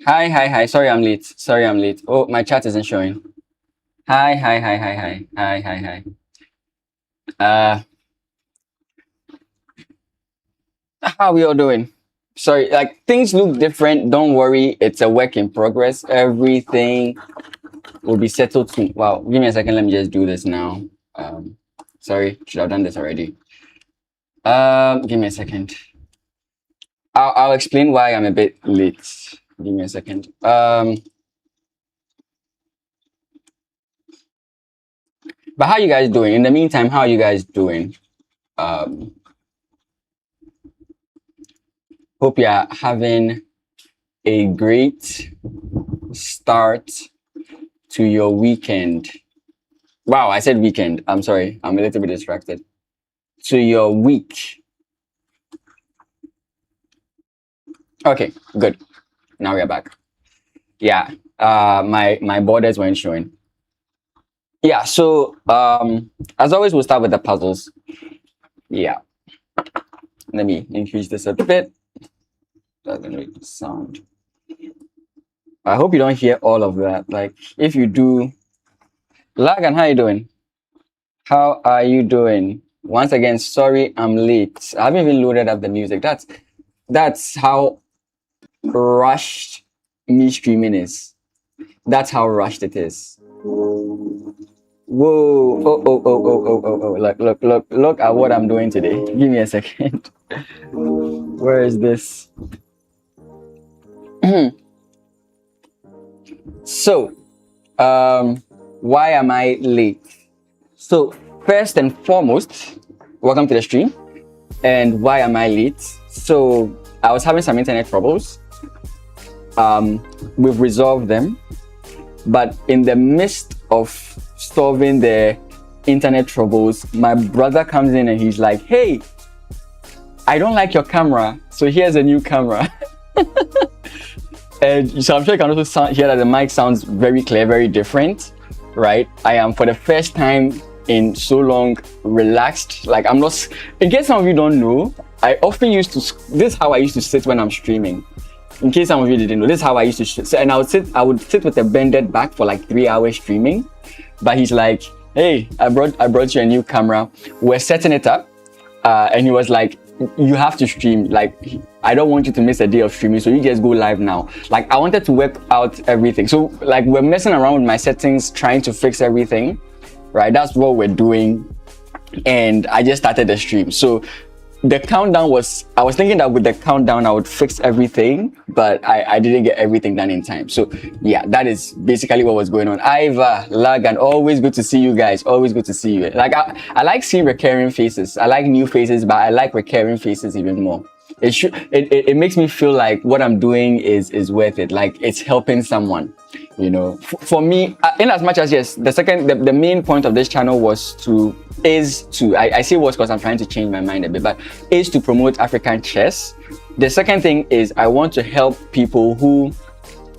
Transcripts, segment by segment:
Hi, hi, hi. Sorry, I'm late. Sorry, I'm late. Oh, my chat isn't showing. Hi, hi, hi, hi, hi, hi, hi, hi. Uh, how we all doing? Sorry, like things look different. Don't worry, it's a work in progress. Everything will be settled soon. Wow, give me a second. Let me just do this now. Um, sorry, should have done this already. Give me a second. I'll explain why I'm a bit late. Give me a second. But how you guys doing? In the meantime, how are you guys doing? Um, hope you are having a great start to your weekend. Wow, I said weekend. I'm sorry. I'm a little bit distracted. To your week. Okay, good. Now we are back. Yeah. My borders weren't showing. Yeah, so as always we'll start with the puzzles. Yeah. Let me increase this a bit. Doesn't make sound. I hope you don't hear all of that. Like if you do, Lagan, how you doing? How are you doing? Once again, sorry I'm late. I haven't even loaded up the music. That's how rushed me streaming is. That's how rushed it is. Whoa. Oh. Look at what I'm doing today. Give me a second. Where is this? So, why am I late? So, first and foremost, welcome to the stream. And why am I late? So, I was having some internet troubles. We've resolved them, but in the midst of solving the internet troubles, my brother comes in and he's like, "Hey, I don't like your camera, so here's a new camera." And so I'm sure you can also hear that the mic sounds very clear, very different, right? I am for the first time in so long relaxed. Like I'm not, in case some of you don't know, I often used to, this is how I used to sit when I'm streaming. In case some of you didn't know, this is how I used to sit. And I would sit with a bended back for like 3 hours streaming. But he's like, "Hey, I brought you a new camera. We're setting it up." And he was like, "You have to stream. Like, I don't want you to miss a day of streaming, so you just go live now." Like, I wanted to work out everything. So, like, we're messing around with my settings, trying to fix everything, right? That's what we're doing. And I just started the stream. So, the countdown was, I was thinking that with the countdown, I would fix everything, but I didn't get everything done in time. So, yeah, that is basically what was going on. Iva, Lagan, always good to see you guys. Always good to see you. Like, I like seeing recurring faces. I like new faces, but I like recurring faces even more. It makes me feel like what I'm doing is worth it. Like it's helping someone, you know. For me, in as much as yes, the main point of this channel I say was because I'm trying to change my mind a bit, but is to promote African chess. The second thing is I want to help people who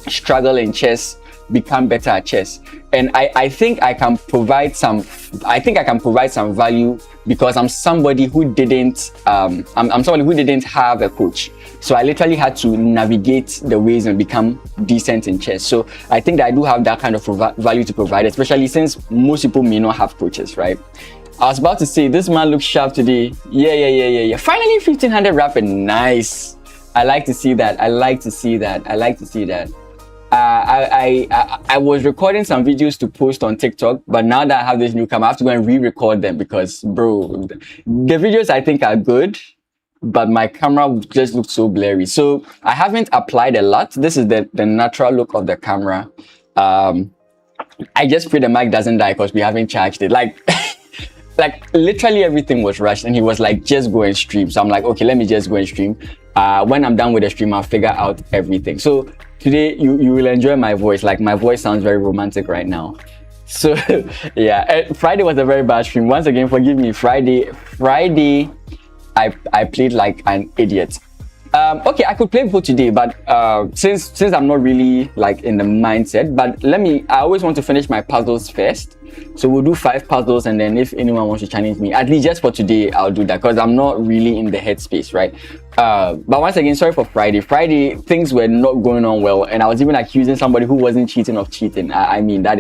struggle in chess become better at chess, and I think I can provide some value because I'm somebody who didn't I'm somebody who didn't have a coach, so I literally had to navigate the ways and become decent in chess. So I think that I do have that kind of value to provide, especially since most people may not have coaches, right? I was about to say this man looks sharp today. Yeah. Finally 1500 rapid. Nice. I like to see that. I was recording some videos to post on TikTok, but now that I have this new camera, I have to go and re-record them because, bro, the videos I think are good, but my camera just looks so blurry. So I haven't applied a lot. This is the natural look of the camera. I just pray the mic doesn't die because we haven't charged it. Like, like literally everything was rushed, and he was like, "Just go and stream." So I'm like, "Okay, let me just go and stream. When I'm done with the stream, I'll figure out everything." So today you will enjoy my voice. Like my voice sounds very romantic right now. So yeah, Friday was a very bad stream. Once again, forgive me. Friday, I played like an idiot. Okay, I could play both today, but since I'm not really like in the mindset, but I always want to finish my puzzles first. So we'll do 5 puzzles, and then if anyone wants to challenge me, at least just for today, I'll do that because I'm not really in the headspace, right? But once again, sorry for Friday. Friday, things were not going on well, and I was even accusing somebody who wasn't cheating of cheating. I mean, that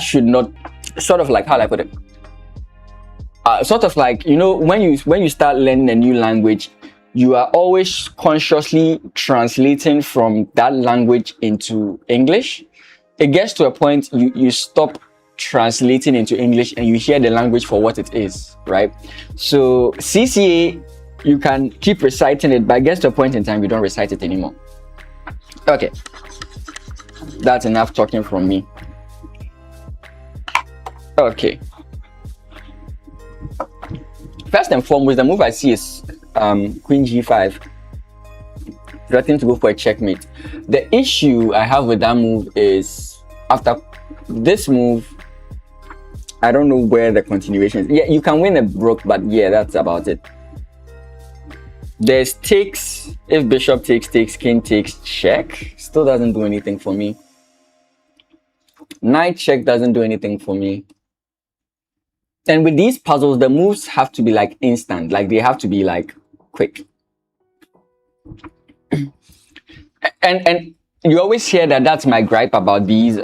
should not, sort of like, how do I put it? Sort of like, you know, when you start learning a new language, you are always consciously translating from that language into English. It gets to a point you stop translating into English and you hear the language for what it is, right? So CCA, you can keep reciting it, but it gets to a point in time you don't recite it anymore. Okay, that's enough talking from me. Okay. First and foremost, the move I see is Queen G5. Threatening to go for a checkmate. The issue I have with that move is after this move, I don't know where the continuation is. Yeah, you can win a rook, but yeah, that's about it. There's takes. If bishop takes, king takes, check. Still doesn't do anything for me. Knight check doesn't do anything for me. And with these puzzles, the moves have to be like instant, like they have to be like quick. and you always hear that that's my gripe about these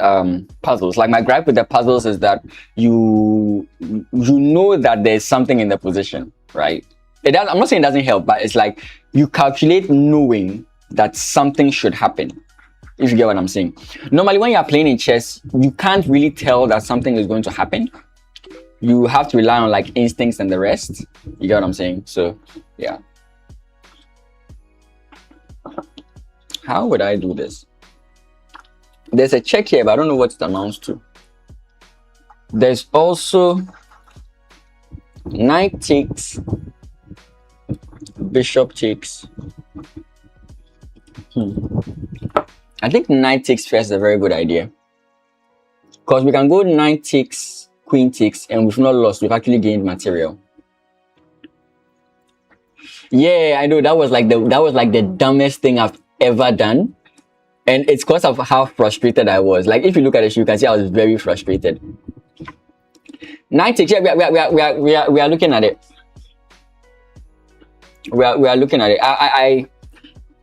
puzzles. Like my gripe with the puzzles is that you know that there's something in the position, right? I'm not saying it doesn't help, but it's like you calculate knowing that something should happen. If you get what I'm saying. Normally, when you're playing in chess, you can't really tell that something is going to happen. You have to rely on like instincts and the rest. You get what I'm saying? So, yeah. How would I do this? There's a check here, but I don't know what it amounts to. There's also knight takes, bishop takes. I think knight takes first is a very good idea. Because we can go knight takes, queen takes, and we've not lost. We've actually gained material. Yeah, I know that was like the dumbest thing I've ever done, and it's because of how frustrated I was. Like if you look at it, you can see I was very frustrated. Knight takes. Yeah, we are looking at it. We are looking at it.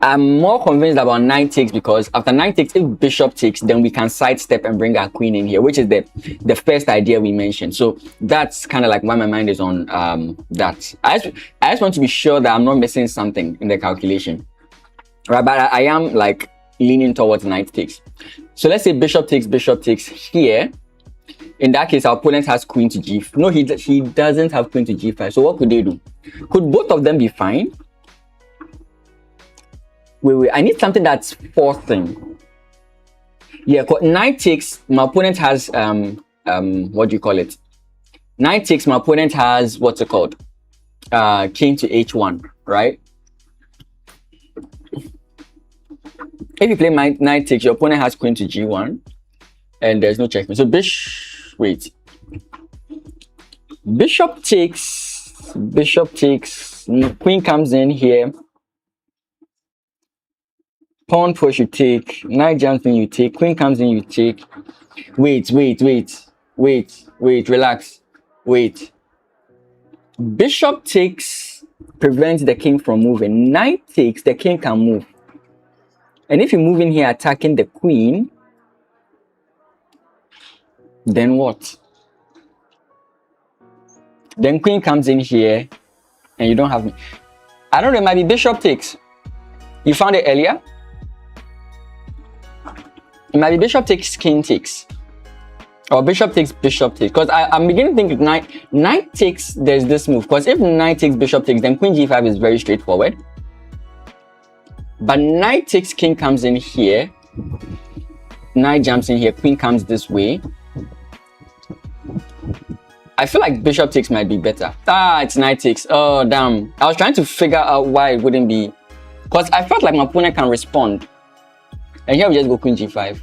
I'm more convinced about knight takes because after knight takes, if bishop takes, then we can sidestep and bring our queen in here, which is the first idea we mentioned. So that's kind of like why my mind is on that. I just want to be sure that I'm not missing something in the calculation, right? But I am like leaning towards knight takes. So let's say bishop takes here. In that case, our opponent has queen to g5. No, he doesn't have queen to g5. So what could they do? Could both of them be fine? Wait, I need something that's forcing. Yeah, knight takes, my opponent has what do you call it? Knight takes, my opponent has what's it called? King to h1, right? If you play knight takes, your opponent has queen to g1, and there's no checkmate. So bishop takes, queen comes in here. Pawn push, you take. Knight jumps in, you take. Queen comes in, you take. Wait. Relax. Wait. Bishop takes prevents the king from moving. Knight takes, the king can move. And if you move in here attacking the queen, then what? Then queen comes in here and you don't have me. I don't know, it might be bishop takes. You found it earlier? It might be bishop takes, king takes. Or bishop takes. Because I'm beginning to think knight takes, there's this move. Because if knight takes, bishop takes, then queen g5 is very straightforward. But knight takes, king comes in here. Knight jumps in here, queen comes this way. I feel like bishop takes might be better. It's knight takes. Oh, damn. I was trying to figure out why it wouldn't be. Because I felt like my opponent can respond. And here we just go queen g5.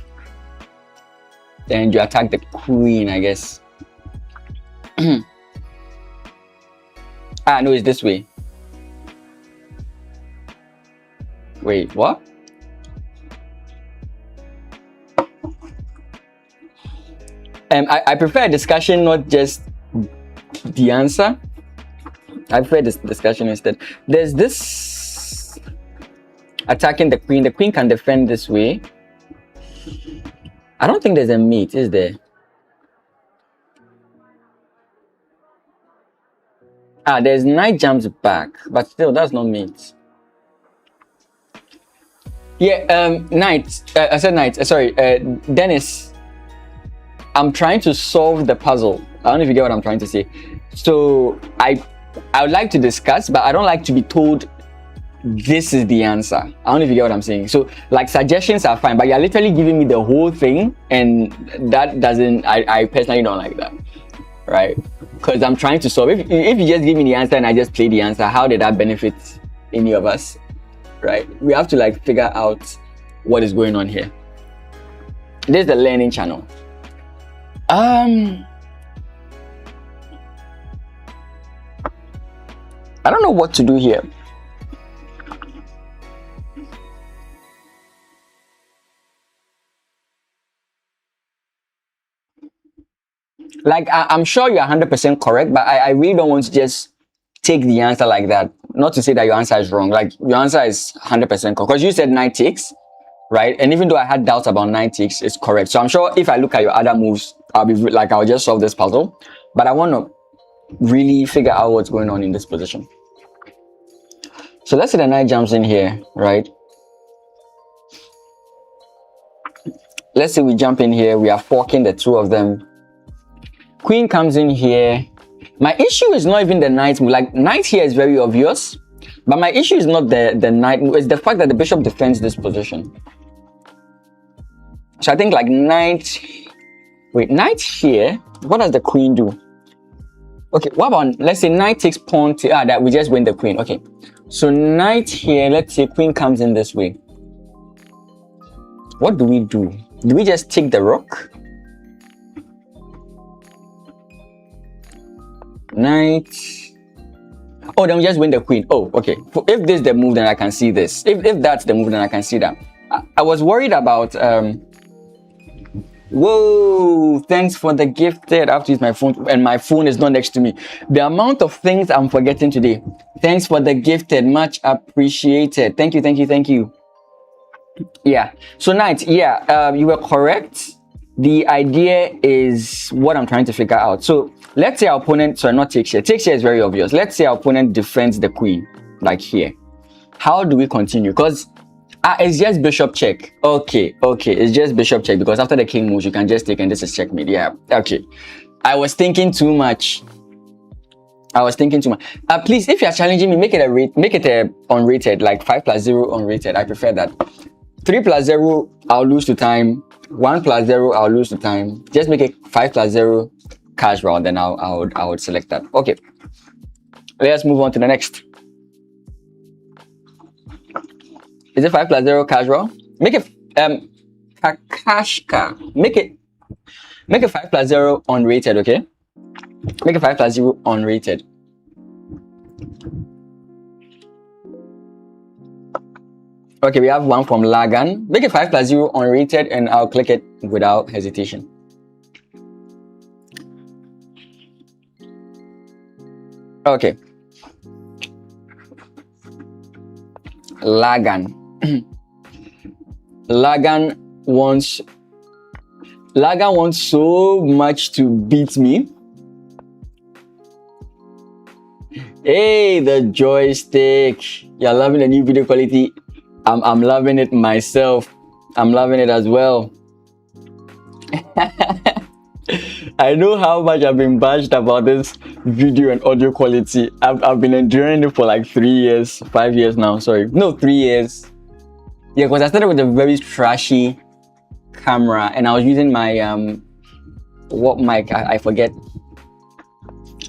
Then you attack the queen, I guess. No, it's this way. Wait, what? I prefer a discussion, not just the answer. I prefer this discussion instead. There's this attacking the queen. The queen can defend this way. I don't think there's a mate, is there? Ah, there's knight jumps back, but still, that's not mate. Yeah, knight. I said knight. Sorry, Dennis. I'm trying to solve the puzzle. I don't know if you get what I'm trying to say. So I would like to discuss, but I don't like to be told this is the answer. I don't know if you get what I'm saying. So like suggestions are fine, but you're literally giving me the whole thing, and that doesn't. I personally don't like that, right? Because I'm trying to solve. If you just give me the answer and I just play the answer, how did that benefit any of us, right? We have to like figure out what is going on here. This is the learning channel. I don't know what to do here. Like, I'm sure you're 100% correct, but I really don't want to just take the answer like that. Not to say that your answer is wrong. Like, your answer is 100% correct. Because you said knight takes, right? And even though I had doubts about knight takes, it's correct. So I'm sure if I look at your other moves, I'll just solve this puzzle. But I want to really figure out what's going on in this position. So let's say the knight jumps in here, right? Let's say we jump in here. We are forking the two of them. Queen comes in here. My issue is not even the knight move. Like, knight here is very obvious. But my issue is not the knight move. It's the fact that the bishop defends this position. So I think like knight... Wait, knight here? What does the queen do? Okay, what about... Let's say knight takes pawn to... that we just win the queen. Okay. So knight here, let's say queen comes in this way. What do we do? Do we just take the rook? Knight. Oh, then we just win the queen. Oh, okay. If this is the move, then I can see this. If that's the move, then I can see that. I was worried about... Whoa, thanks for the gifted. I have to use my phone, and my phone is not next to me. The amount of things I'm forgetting today. Thanks for the gifted. Much appreciated. Thank you, thank you, thank you. Yeah. So knight, yeah, you were correct. The idea is what I'm trying to figure out. So let's say our opponent, sorry, not takes here. Takes here is very obvious. Let's say our opponent defends the queen, like here. How do we continue? Because it's just bishop check. Okay, it's just bishop check, because after the king moves, you can just take, and this is checkmate. Yeah, okay. I was thinking too much. Please, if you're challenging me, make it a unrated, like 5+0 unrated. I prefer that. 3+0, I'll lose to time. 1+0, I'll lose to time. Just make it 5+0 casual, then I would select that. Okay, let's move on to the next. Is it 5+0 casual? Make it Kakashka. Make it 5+0 unrated, okay? Make it 5+0 unrated. Okay, we have one from Lagan. Make it 5+0 unrated, and I'll click it without hesitation. Okay. Lagan. Lagan wants so much to beat me. Hey, the joystick. You're loving the new video quality. I'm loving it myself. I'm loving it as well. I know how much I've been bashed about this video and audio quality. I've been enduring it for like 3 years, 5 years now. Sorry, no, 3 years. Yeah, because I started with a very trashy camera, and I was using my what mic? I forget.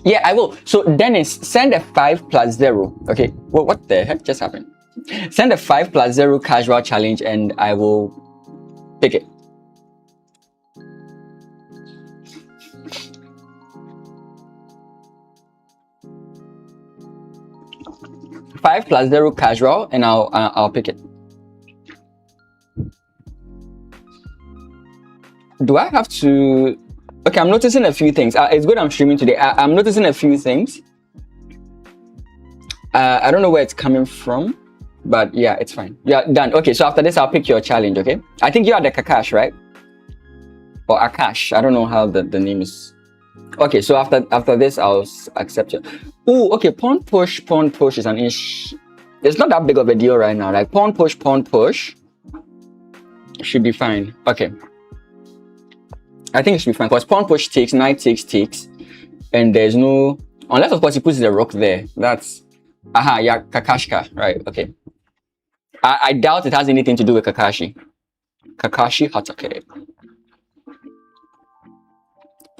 Yeah, I will. So Dennis, send a 5+0. Okay, well, what the heck just happened? Send a 5+0 casual challenge, and I will pick it. +0 casual, and I'll pick it. Do I have to? Okay, I'm noticing a few things. It's good I'm streaming today. I'm noticing a few things. I don't know where it's coming from, but yeah, it's fine. Yeah, done. Okay, so after this, I'll pick your challenge, okay? I think you are the Kakash, right? Or Akash. I don't know how the name is. Okay, so after this, I'll accept you. Oh, okay, pawn push is an ish. It's not that big of a deal right now. Like pawn push should be fine. Okay. I think it should be fine because pawn push takes, knight takes, and there's no, unless of course he puts the rook there. That's, aha, yeah, Kakashka, right? Okay. I doubt it has anything to do with Kakashi. Kakashi Hatake.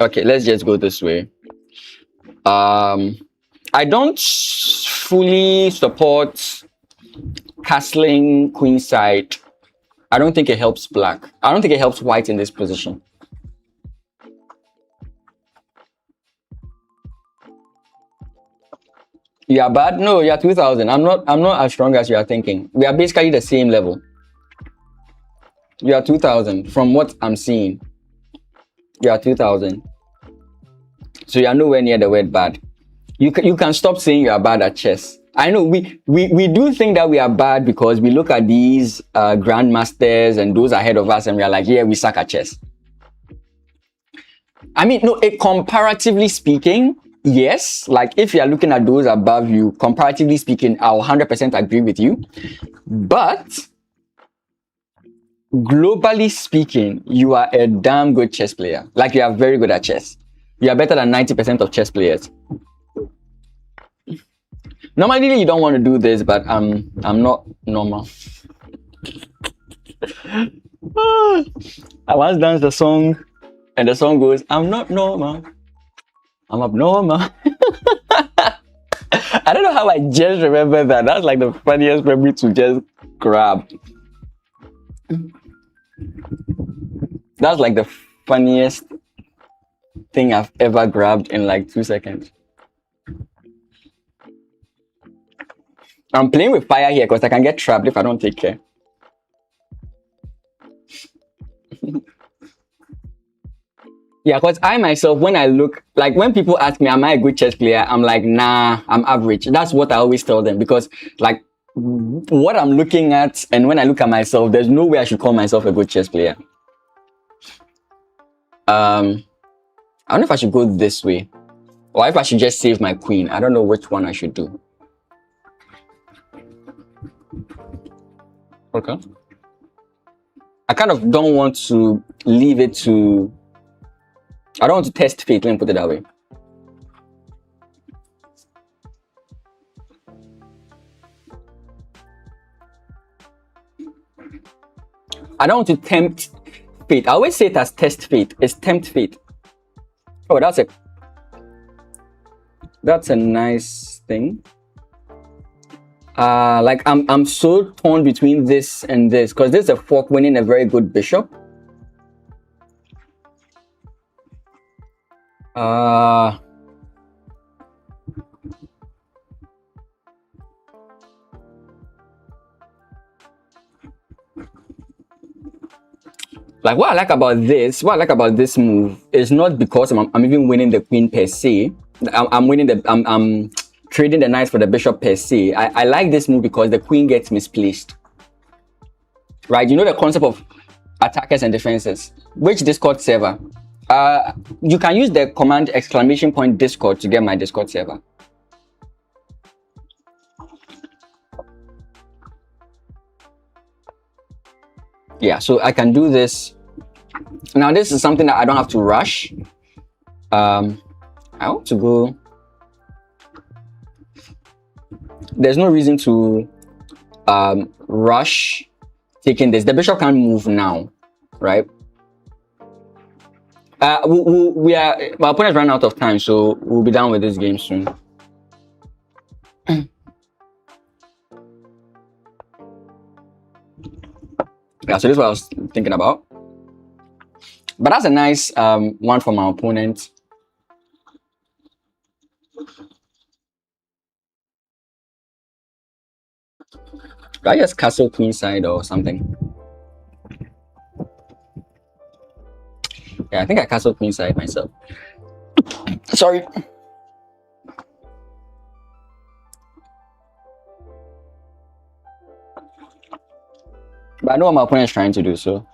Okay, let's just go this way. I don't fully support castling queenside. I don't think it helps black. I don't think it helps white in this position. Yeah, bad? No, you're 2000. I'm not as strong as you are thinking. We are basically the same level. You are 2000 from what I'm seeing. You are 2000. So you are nowhere near the word bad. You can stop saying you are bad at chess. I know we do think that we are bad because we look at these grandmasters and those ahead of us and we are like, yeah, we suck at chess. I mean, no, comparatively speaking, yes. Like if you are looking at those above you, comparatively speaking, I'll 100% agree with you. But globally speaking, you are a damn good chess player. Like you are very good at chess. You are better than 90% of chess players. Normally you don't want to do this, but I'm not normal. I once danced the song, and the song goes, "I'm not normal, I'm abnormal." I don't know how I just remember that. That's like the funniest memory to just grab. That's like the funniest thing I've ever grabbed in like 2 seconds. I'm playing with fire here because I can get trapped if I don't take care. Yeah, because I myself, when I look, like when people ask me, am I a good chess player? I'm like, nah, I'm average. That's what I always tell them because like what I'm looking at and when I look at myself, there's no way I should call myself a good chess player. I don't know if I should go this way or if I should just save my queen. I don't know which one I should do. Okay. I kind of don't want to leave it to, I don't want to test fate, let me put it that way. I don't want to tempt fate. I always say it as test fate. It's tempt fate. Oh, that's a nice thing. Like I'm so torn between this and this because this is a fork winning a very good bishop. Like what I like about this move is not because I'm even winning the queen per se. I'm trading the knight for the bishop per se. I like this move because the queen gets misplaced. Right? You know the concept of attackers and defenses. Which Discord server? You can use the command ! Discord to get my Discord server. Yeah, so I can do this. Now this is something that I don't have to rush. I want to go. There's no reason to rush taking this. The bishop can't move now, right? My opponent's run out of time, so we'll be done with this game soon. Yeah, so this is what I was thinking about. But that's a nice one for my opponent. I guess castle queenside or something. Yeah, I think I castled queenside myself. Sorry. But I know what my opponent is trying to do, so.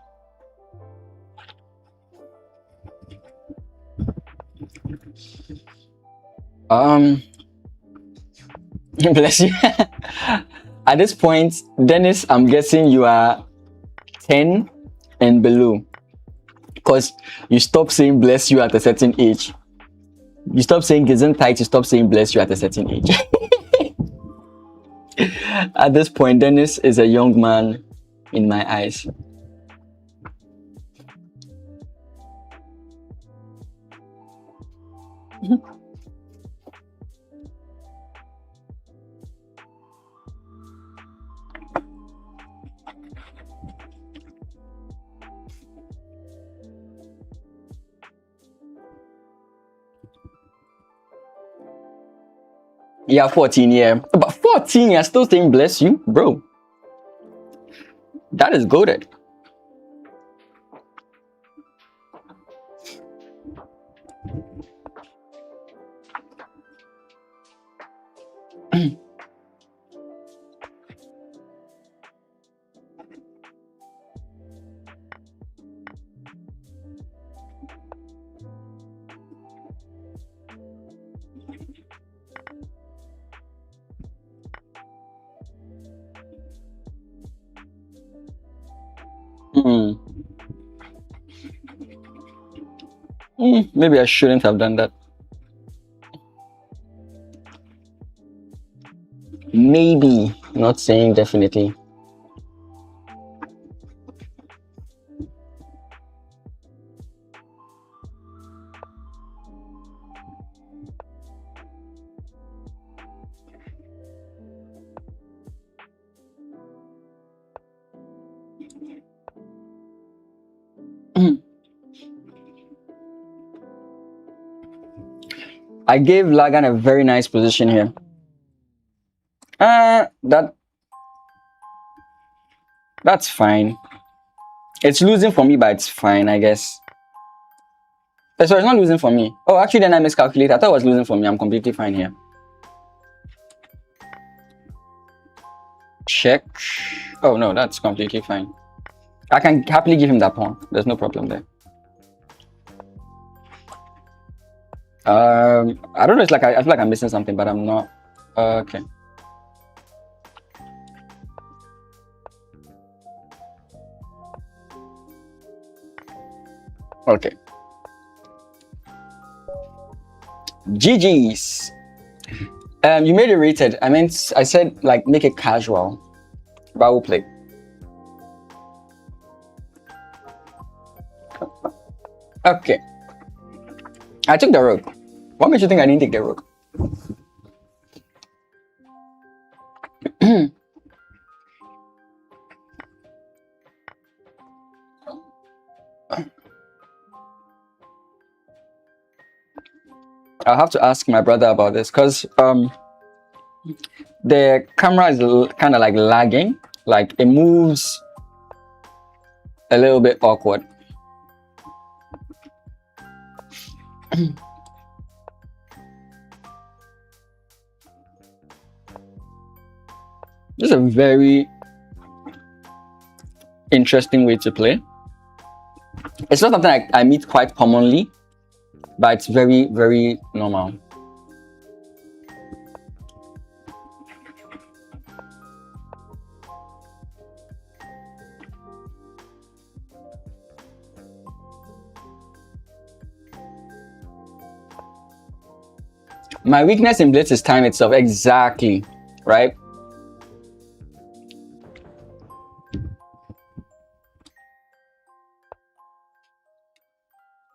Bless you. At this point, Dennis, I'm guessing you are 10 and below. Because you stop saying bless you at a certain age. You stop saying gesundheit, you stop saying bless you at a certain age. At this point, Dennis is a young man in my eyes. Yeah, 14, yeah. But 14, you're still saying bless you, bro. That is goated. Maybe I shouldn't have done that. Maybe, not saying definitely. I gave Lagan a very nice position here. That's fine. It's losing for me, but it's fine, I guess. So it's not losing for me. Oh, actually, then I miscalculated. I thought it was losing for me. I'm completely fine here. Check. Oh no, that's completely fine. I can happily give him that pawn. There's no problem there. I don't know. It's like I feel like I'm missing something, but I'm not. Okay. Okay. GG's. You made it rated. I said like make it casual, but we'll play. Okay. I took the rook. What makes you think I didn't take the rook? I'll have to ask my brother about this because the camera is kind of like lagging, like it moves a little bit awkward. This is a very interesting way to play. It's not something I meet quite commonly, but it's very, very normal. My weakness in blitz is time itself. Exactly, right?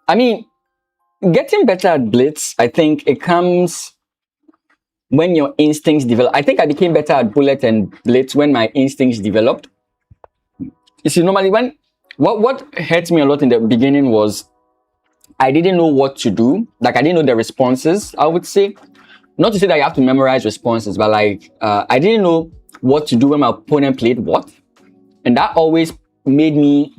I mean, getting better at blitz, I think it comes when your instincts develop. I think I became better at bullet and blitz when my instincts developed. You see, normally when what hurt me a lot in the beginning was I didn't know what to do. Like I didn't know the responses, I would say. Not to say that you have to memorize responses, but like I didn't know what to do when my opponent played what. And that always made me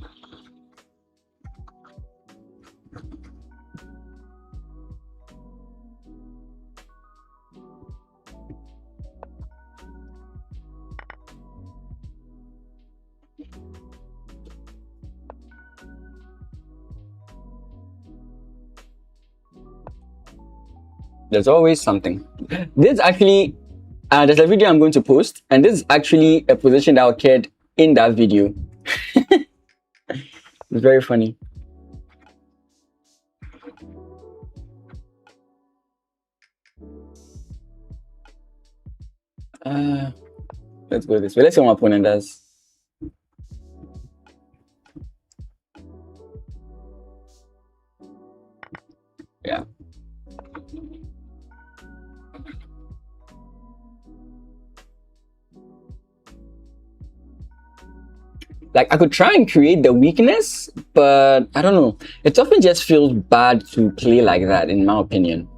There's always something. This actually, there's a video I'm going to post, and this is actually a position that occurred in that video. It's very funny. Let's go this way. Let's see what my opponent does. Yeah. Like, I could try and create the weakness, but I don't know. It often just feels bad to play like that, in my opinion.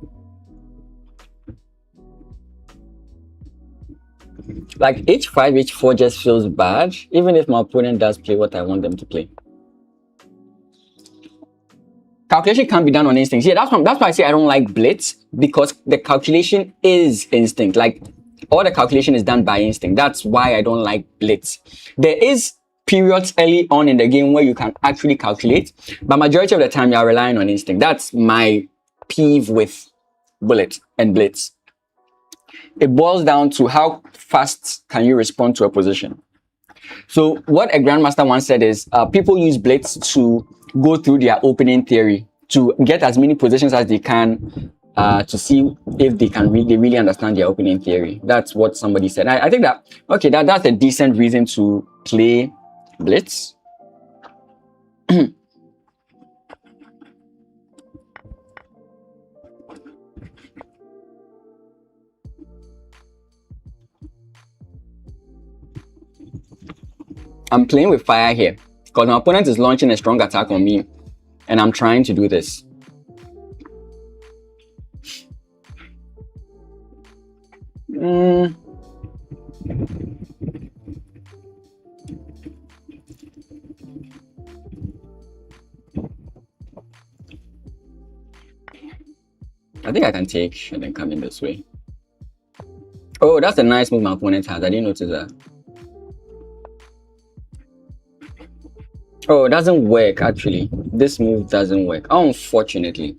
Like, h5, h4 just feels bad, even if my opponent does play what I want them to play. Calculation can't be done on instinct. Yeah, that's why I say I don't like blitz, because the calculation is instinct. Like, all the calculation is done by instinct. That's why I don't like blitz. There is periods early on in the game where you can actually calculate, but majority of the time you are relying on instinct. That's my peeve with bullet and blitz. It boils down to how fast can you respond to a position. So what a grandmaster once said is, people use blitz to go through their opening theory, to get as many positions as they can, to see if they really understand their opening theory. That's what somebody said. I think that, okay, that's a decent reason to play blitz. I'm playing with fire here because my opponent is launching a strong attack on me, and I'm trying to do this. I think I can take and then come in this way. Oh, that's a nice move my opponent has. I didn't notice that. Oh, it doesn't work actually. This move doesn't work, unfortunately.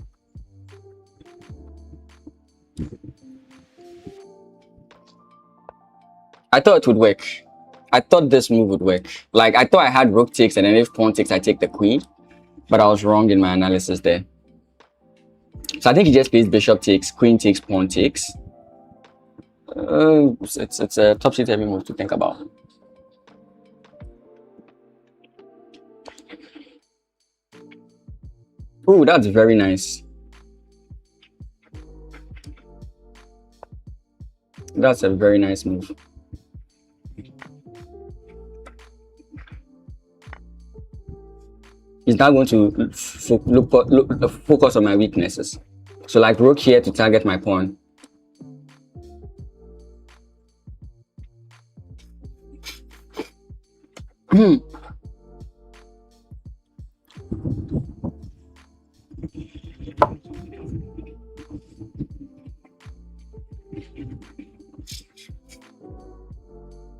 I thought it would work. I thought this move would work. Like, I thought I had rook takes, and then if pawn takes, I take the queen. But I was wrong in my analysis there. So I think he just plays bishop takes, queen takes, pawn takes. It's a topsy-turvy move to think about. Oh, that's very nice. That's a very nice move. He's now going to focus on my weaknesses. So like rook here to target my pawn.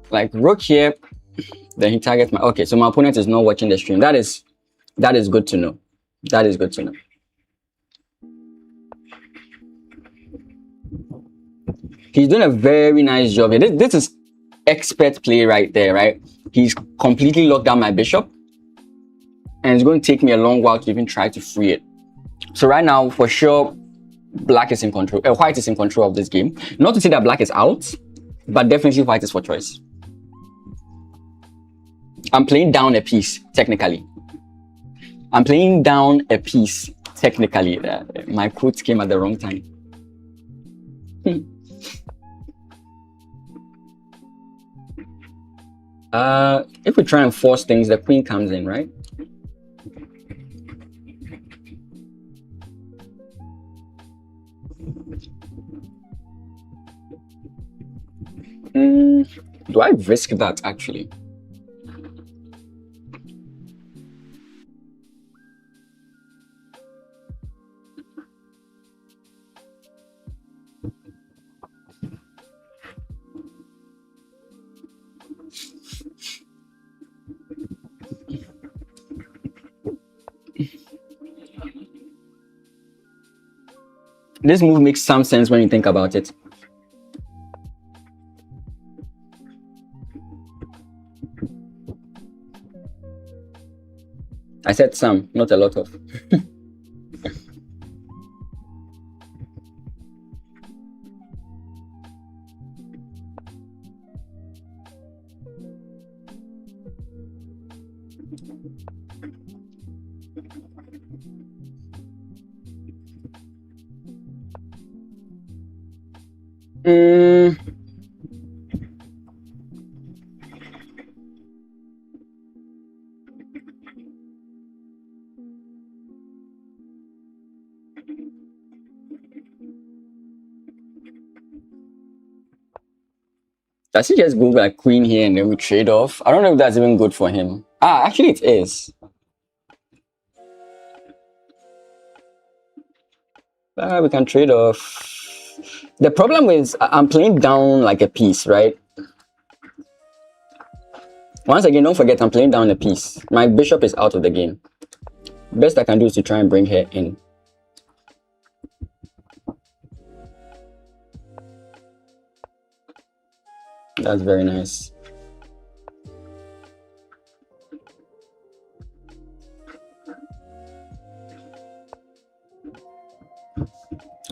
Like rook here, then he targets my, okay, so my opponent is not watching the stream. That is good to know. That is good to know. He's doing a very nice job here. This is expert play right there, right? He's completely locked down my bishop, and it's going to take me a long while to even try to free it. So right now, for sure, black is in control. White is in control of this game. Not to say that black is out, but definitely white is for choice. I'm playing down a piece, technically. I'm playing down a piece, technically. My quotes came at the wrong time. If we try and force things, the queen comes in, right? Do I risk that, actually? This move makes some sense when you think about it. I said some, not a lot of. Does he just go like queen here and then we trade off? I don't know if that's even good for him. Ah, actually it is. We can trade off. The problem is I'm playing down like a piece, right? Once again, don't forget I'm playing down a piece. My bishop is out of the game. Best I can do is to try and bring her in. That's very nice.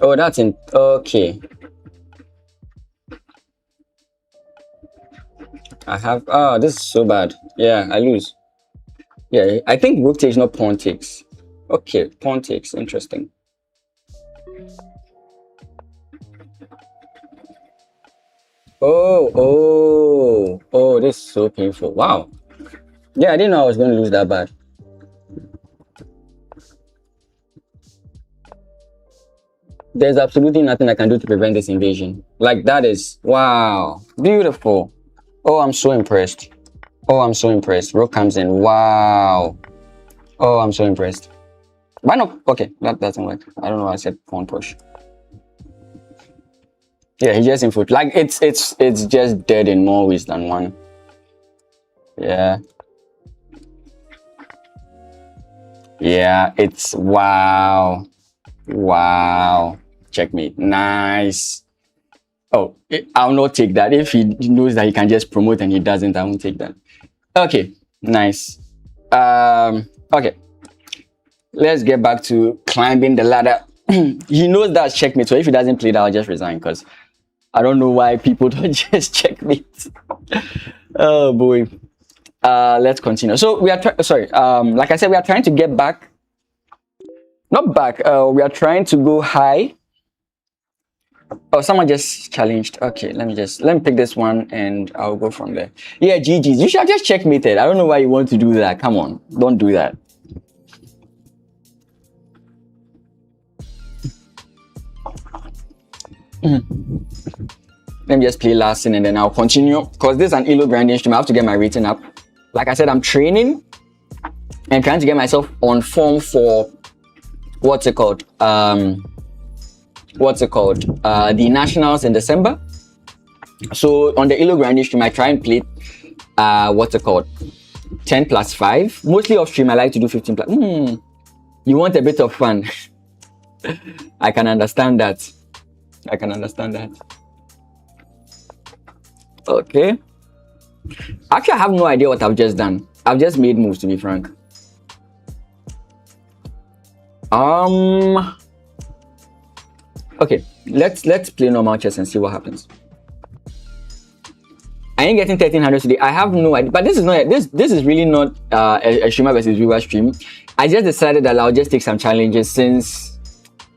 Oh, that's in. Okay. I have. Oh, this is so bad. Yeah, I lose. Yeah, I think rook takes, not pawn takes. Okay, pawn takes. Interesting. Oh, this is so painful. Wow. Yeah, I didn't know I was going to lose that bad. There's absolutely nothing I can do to prevent this invasion. Like, that is, wow, beautiful. Oh, I'm so impressed. Oh, I'm so impressed. Rook comes in. Wow. Oh, I'm so impressed. Why not? Okay, that doesn't work. I don't know why I said pawn push. Yeah, he just input. Like, it's just dead in more ways than one. Yeah. Yeah, it's wow. Wow. Checkmate. Nice. Oh, I'll not take that. If he knows that he can just promote and he doesn't, I won't take that. Okay, nice. Okay. Let's get back to climbing the ladder. He knows that's checkmate, so if he doesn't play that, I'll just resign, because I don't know why people don't just checkmate. Oh boy. Let's continue. So we are like I said, we are trying to get back. Not back. We are trying to go high. Oh, someone just challenged. Okay, let me pick this one and I'll go from there. Yeah, GG's. You should have just checkmated. I don't know why you want to do that. Come on, don't do that. Let me just play last scene and then I'll continue, because this is an ELO grinding stream. I have to get my rating up. Like I said, I'm training and trying to get myself on form for what's it called? The nationals in December. So on the ELO grinding stream, I try and play 10 plus 5. Mostly off stream, I like to do 15 plus. You want a bit of fun. I can understand that. Okay. Actually, I have no idea what I've just done. I've just made moves, to be frank. Okay, let's play normal chess and see what happens. I ain't getting 1300 today. I have no idea, but this is really not a streamer versus viewer stream. I just decided that I'll just take some challenges, since,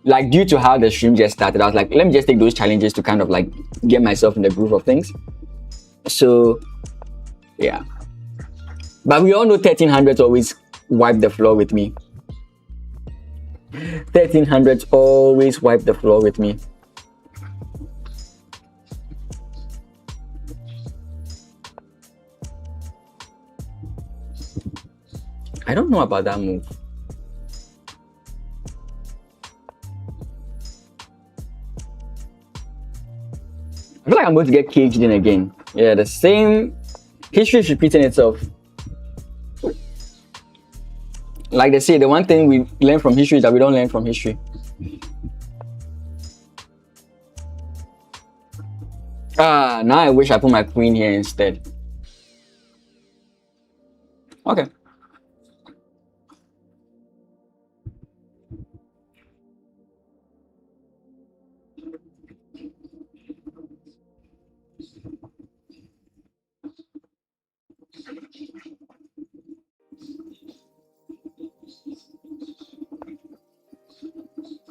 like, due to how the stream just started, I was like, let me just take those challenges to kind of like get myself in the groove of things. So yeah, but we all know 1300s always wipe the floor with me. 1300s always wipe the floor with me. I don't know about that move. I feel like I'm going to get caged in again. Yeah, the same history is repeating itself. Like they say, the one thing we learn from history is that we don't learn from history. Ah, now I wish I put my queen here instead. Okay.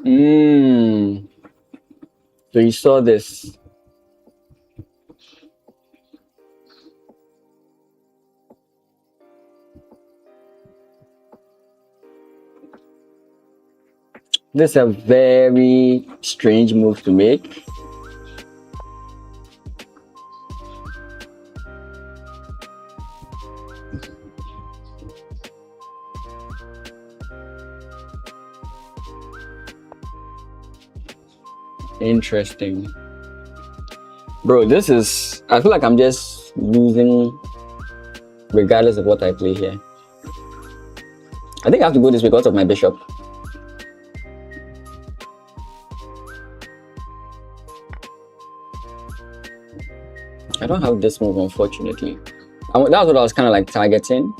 Mm. So you saw this. This is a very strange move to make. Interesting. Bro, this is... I feel like I'm just losing regardless of what I play here. I think I have to go this way because of my bishop. I don't have this move, unfortunately. That's what I was kind of like targeting.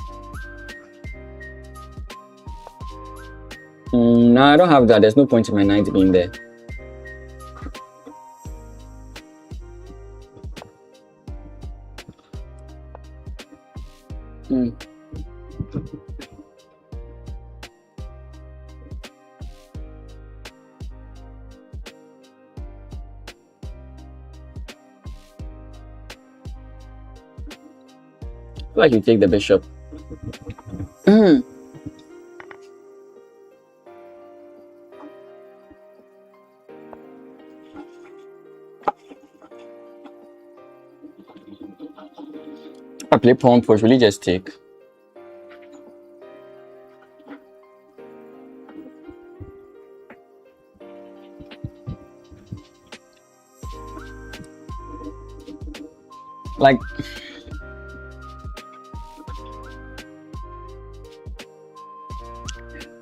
No, I don't have that. There's no point in my knight being there. I feel like you take the bishop. I play pawn push, really just take. Like...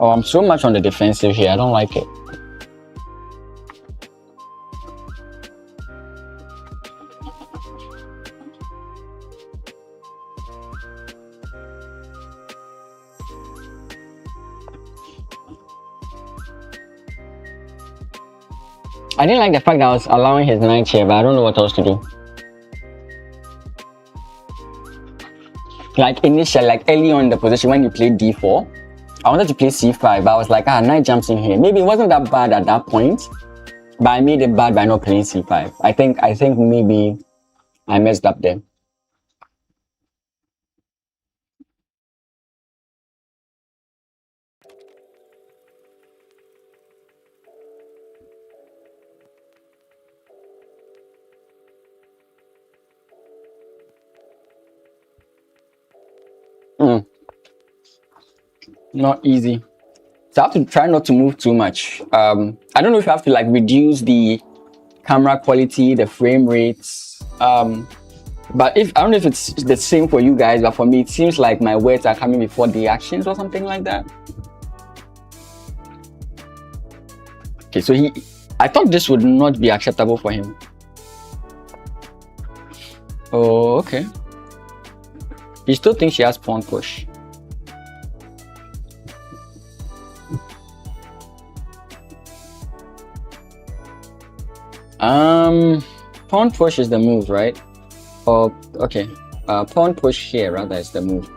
Oh, I'm so much on the defensive here. I don't like it. I didn't like the fact that I was allowing his knight here, but I don't know what else to do. Like initially, like early on in the position when you played d4, I wanted to play c5, but I was like, knight jumps in here. Maybe it wasn't that bad at that point, but I made it bad by not playing c5. I think maybe I messed up there. Not easy. So I have to try not to move too much. I don't know if you have to like reduce the camera quality, the frame rates. But I don't know if it's the same for you guys, but for me, it seems like my words are coming before the actions or something like that. Okay, so I thought this would not be acceptable for him. Oh, okay. He still thinks she has pawn push. Pawn push is the move, right? Oh, okay. Pawn push here rather is the move.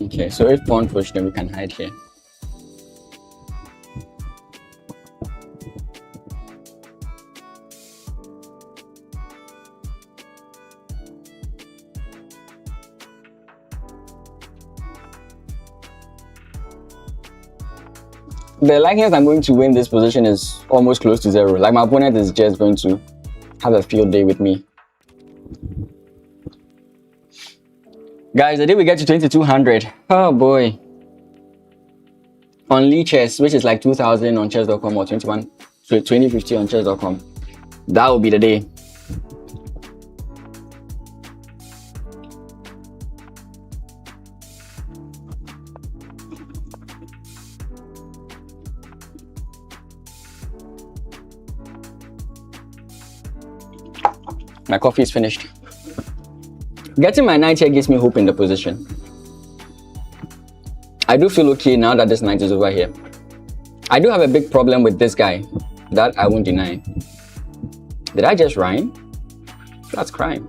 Okay, so if pawn push, then we can hide here. The likelihood I'm going to win this position is almost close to zero. Like my opponent is just going to have a field day with me. Guys, the day we get to 2200, oh boy. On lichess, which is like 2000 on chess.com or 2050 on chess.com, that will be the day. My coffee is finished. Getting my knight here gives me hope in the position. I do feel okay now that this knight is over here. I do have a big problem with this guy. That I won't deny. Did I just rhyme? That's crime.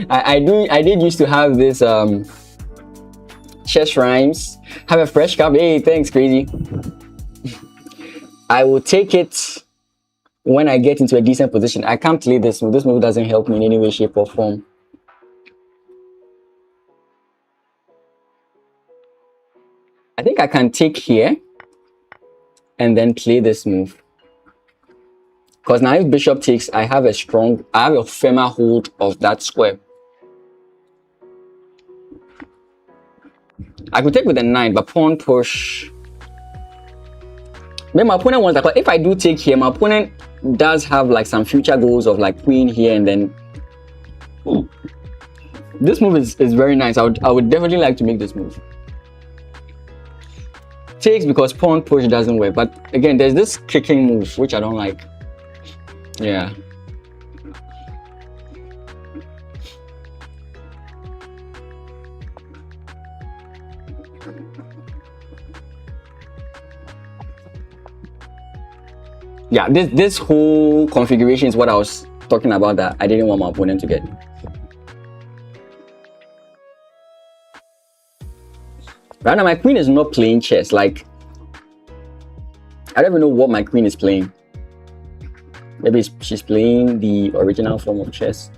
I did used to have this chess rhymes. Have a fresh cup. Hey, thanks, crazy. I will take it when I get into a decent position. I can't play this move. This move doesn't help me in any way, shape, or form. I think I can take here and then play this move. Because now if bishop takes, I have a firmer hold of that square. I could take with a 9, but pawn push. Maybe my opponent wants that. But if I do take here, my opponent does have like some future goals of like queen here and then. Ooh. This move is very nice. I would definitely like to make this move. Takes because pawn push doesn't work. But again, there's this kicking move which I don't like. Yeah. Yeah, this whole configuration is what I was talking about that I didn't want my opponent to get. Right now, my queen is not playing chess. Like, I don't even know what my queen is playing. Maybe she's playing the original form of chess.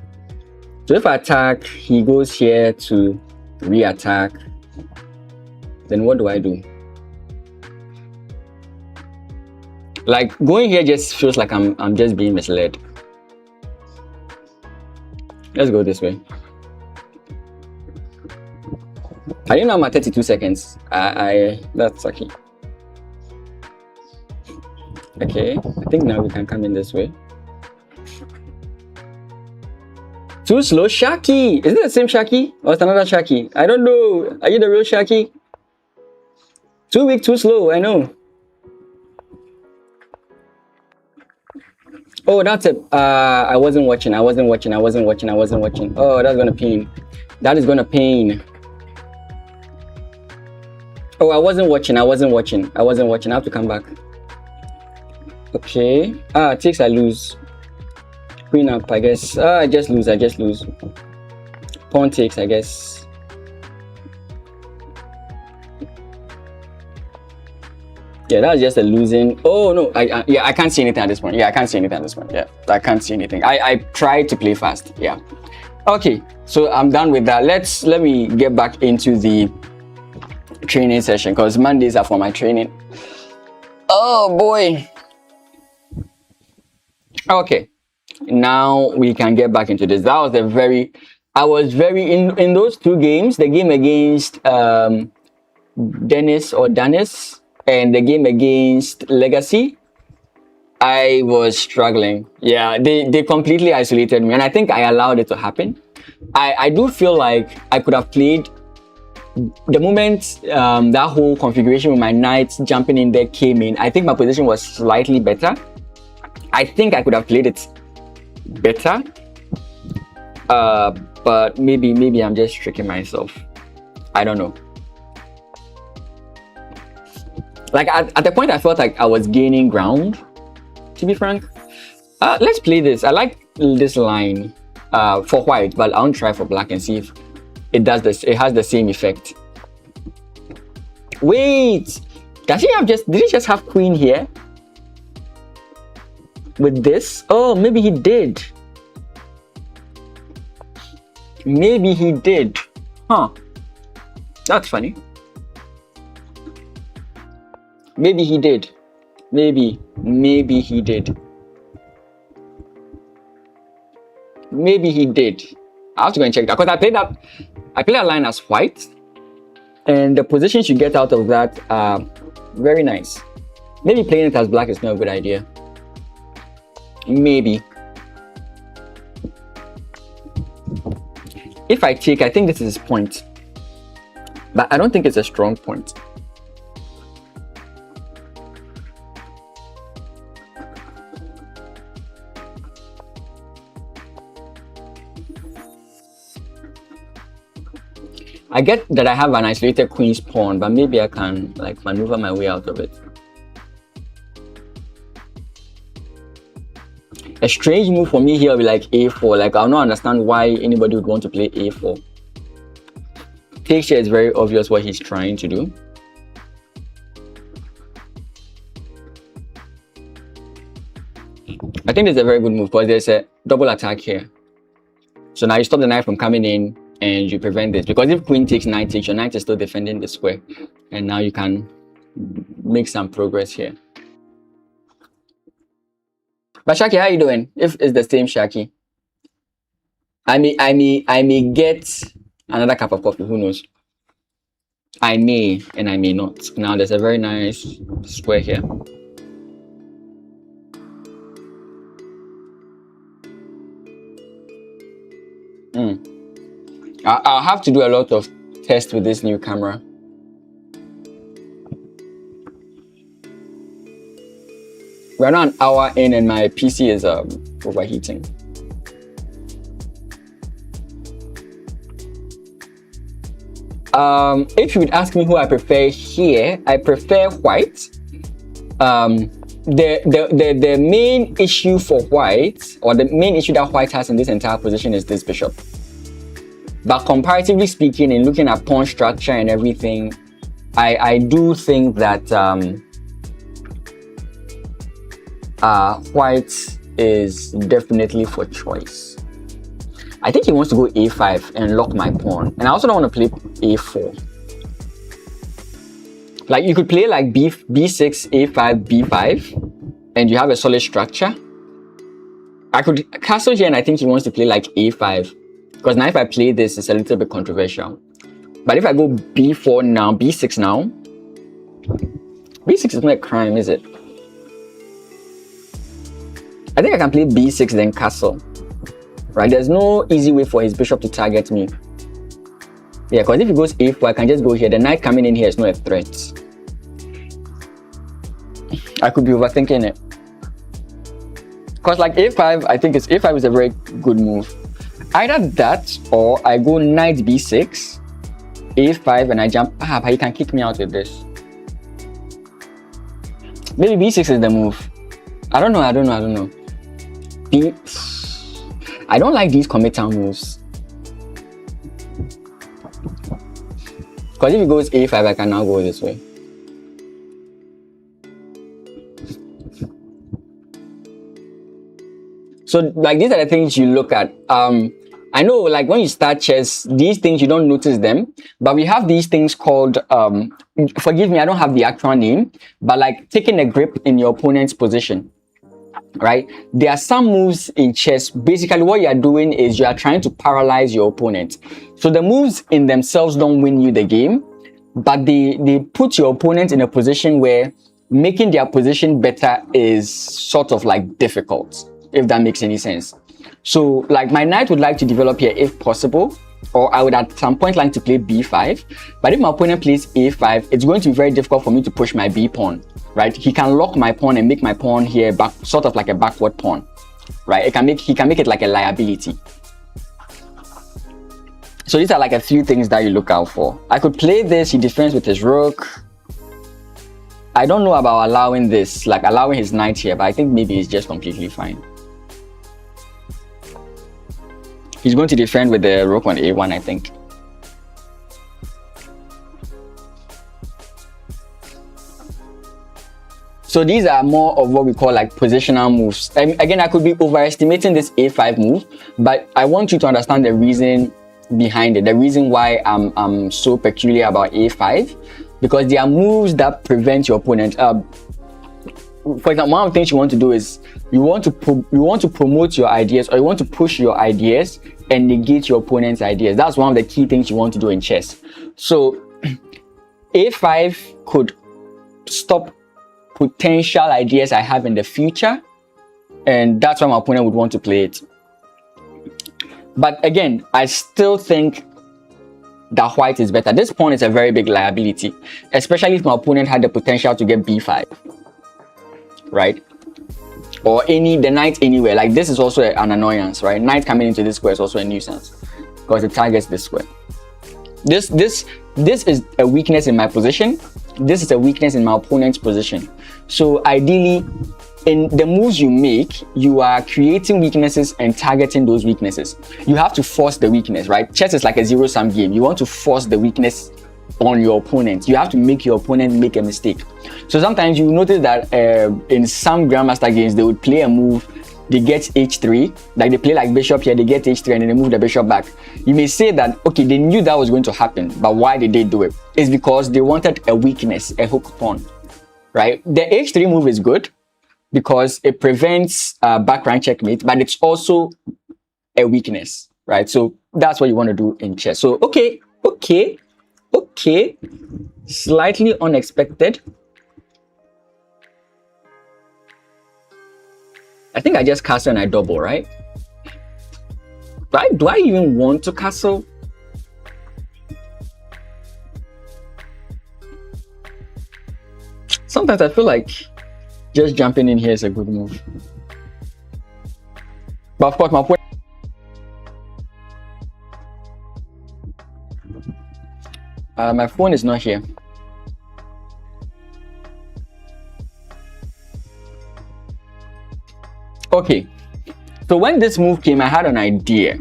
So if I attack, he goes here to re-attack. Then what do I do? Like, going here just feels like I'm just being misled. Let's go this way. I didn't know I'm at 32 seconds. That's lucky. Okay, I think now we can come in this way. Too slow, Shaki. Is it the same Shaki or is it another Shaki? I don't know. Are you the real Shaki? Too weak, too slow. I know. Oh, that's it. I wasn't watching. Oh, that's gonna pain. That is gonna pain. Oh, I wasn't watching. I have to come back. Okay. Takes, I lose. Queen up, I guess. I just lose. Pawn takes, I guess. Yeah, that's just a losing. Oh no, I can't see anything at this point. Yeah, I can't see anything. I tried to play fast. Yeah. Okay, so I'm done with that. Let me get back into the training session because Mondays are for my training. Oh boy. Okay, now we can get back into this. That was I was very in those two games, the game against Dennis and the game against Legacy, I was struggling. Yeah, they completely isolated me and I think I allowed it to happen. I do feel like I could have played the moment that whole configuration with my knights jumping in there came in. I think my position was slightly better. I think I could have played it better, but maybe I'm just tricking myself. I don't know. Like at the point I felt like I was gaining ground, to be frank. Let's play this. I like this line for white, but I'll try for black and see if it does this. It has the same effect. Wait, did he just have queen here? With this? Oh, maybe he did. Huh. That's funny. Maybe he did. Maybe he did. I have to go and check that because I played that line as white, and the positions you get out of that are very nice. Maybe playing it as black is not a good idea. Maybe. If I take, I think this is his point, but I don't think it's a strong point. I get that I have an isolated queen's pawn, but maybe I can like maneuver my way out of it. A strange move for me here will be like a4. Like, I'll not understand why anybody would want to play a4. Take here is very obvious what he's trying to do. I think it's a very good move because there's a double attack here. So now you stop the knight from coming in and you prevent this. Because if queen takes, knight takes, your knight is still defending the square. And now you can make some progress here. But Shaki, how are you doing? If it's the same Shaki, I may get another cup of coffee. Who knows? I may and I may not. Now there's a very nice square here. I'll have to do a lot of tests with this new camera. We're now an hour in and my PC is overheating. If you would ask me who I prefer here, I prefer white. The main issue for white, or the main issue that white has in this entire position is this bishop. But comparatively speaking, in looking at pawn structure and everything, I do think that white is definitely for choice. I think he wants to go a5 and lock my pawn. And I also don't want to play a4. Like, you could play like b6, a5, b5, and you have a solid structure. I could castle here, and I think he wants to play like a5. Because now if I play this, it's a little bit controversial. But if I go b4 now, b6 now, b6 is not a crime, is it? I think I can play b6 then castle. Right, there's no easy way for his bishop to target me. Yeah, because if he goes a4, I can just go here. The knight coming in here is not a threat. I could be overthinking it. Because like a5, I think a5 is a very good move. Either that or I go knight b6, a5, and I jump. But he can kick me out with this. Maybe b6 is the move. I don't know. I don't like these committal moves. Because if he goes a5, I can now go this way. So like, these are the things you look at. I know, like, when you start chess, these things you don't notice them, but we have these things called forgive me, I don't have the actual name, but like taking a grip in your opponent's position. Right, there are some moves in chess. Basically what you are doing is you are trying to paralyze your opponent. So the moves in themselves don't win you the game, but they put your opponent in a position where making their position better is sort of like difficult, if that makes any sense. So like, my knight would like to develop here if possible, or I would at some point like to play b5. But if my opponent plays a5, it's going to be very difficult for me to push my b pawn. Right, he can lock my pawn and make my pawn here back, sort of like a backward pawn. Right, he can make it like a liability. So these are like a few things that you look out for. I could play this. He defends with his rook. I don't know about allowing this, like allowing his knight here, but I think maybe it's just completely fine. He's going to defend with the rook on a1, I think. So these are more of what we call like positional moves. Again, I could be overestimating this a5 move, but I want you to understand the reason behind it, the reason why I'm so peculiar about a5, because there are moves that prevent your opponent. For example, one of the things you want to do is you want to promote your ideas, or you want to push your ideas and negate your opponent's ideas. That's one of the key things you want to do in chess. So a5 could stop potential ideas I have in the future, and that's why my opponent would want to play it. But again, I still think that white is better. This pawn is a very big liability, especially if my opponent had the potential to get b5, right? Or the knight anywhere. Like, this is also an annoyance, right? Knight coming into this square is also a nuisance because it targets this square. This is a weakness in my position. This is a weakness in my opponent's position. So ideally, in the moves you make, you are creating weaknesses and targeting those weaknesses. You have to force the weakness, right? Chess is like a zero-sum game. You want to force the weakness on your opponent. You have to make your opponent make a mistake. So sometimes you notice that in some grandmaster games, they would play a move, they get h3, like they play like bishop here, they get h3 and then they move the bishop back. You may say that, okay, they knew that was going to happen, but why did they do it? It's because they wanted a weakness, a hook pawn, right? The h3 move is good because it prevents background checkmate, but it's also a weakness, right? So that's what you want to do in chess. So okay, slightly unexpected. I think I just castle and I double, right? Do I even want to castle? Sometimes I feel like just jumping in here is a good move. But of course, my phone is not here. Okay, so when this move came, I had an idea.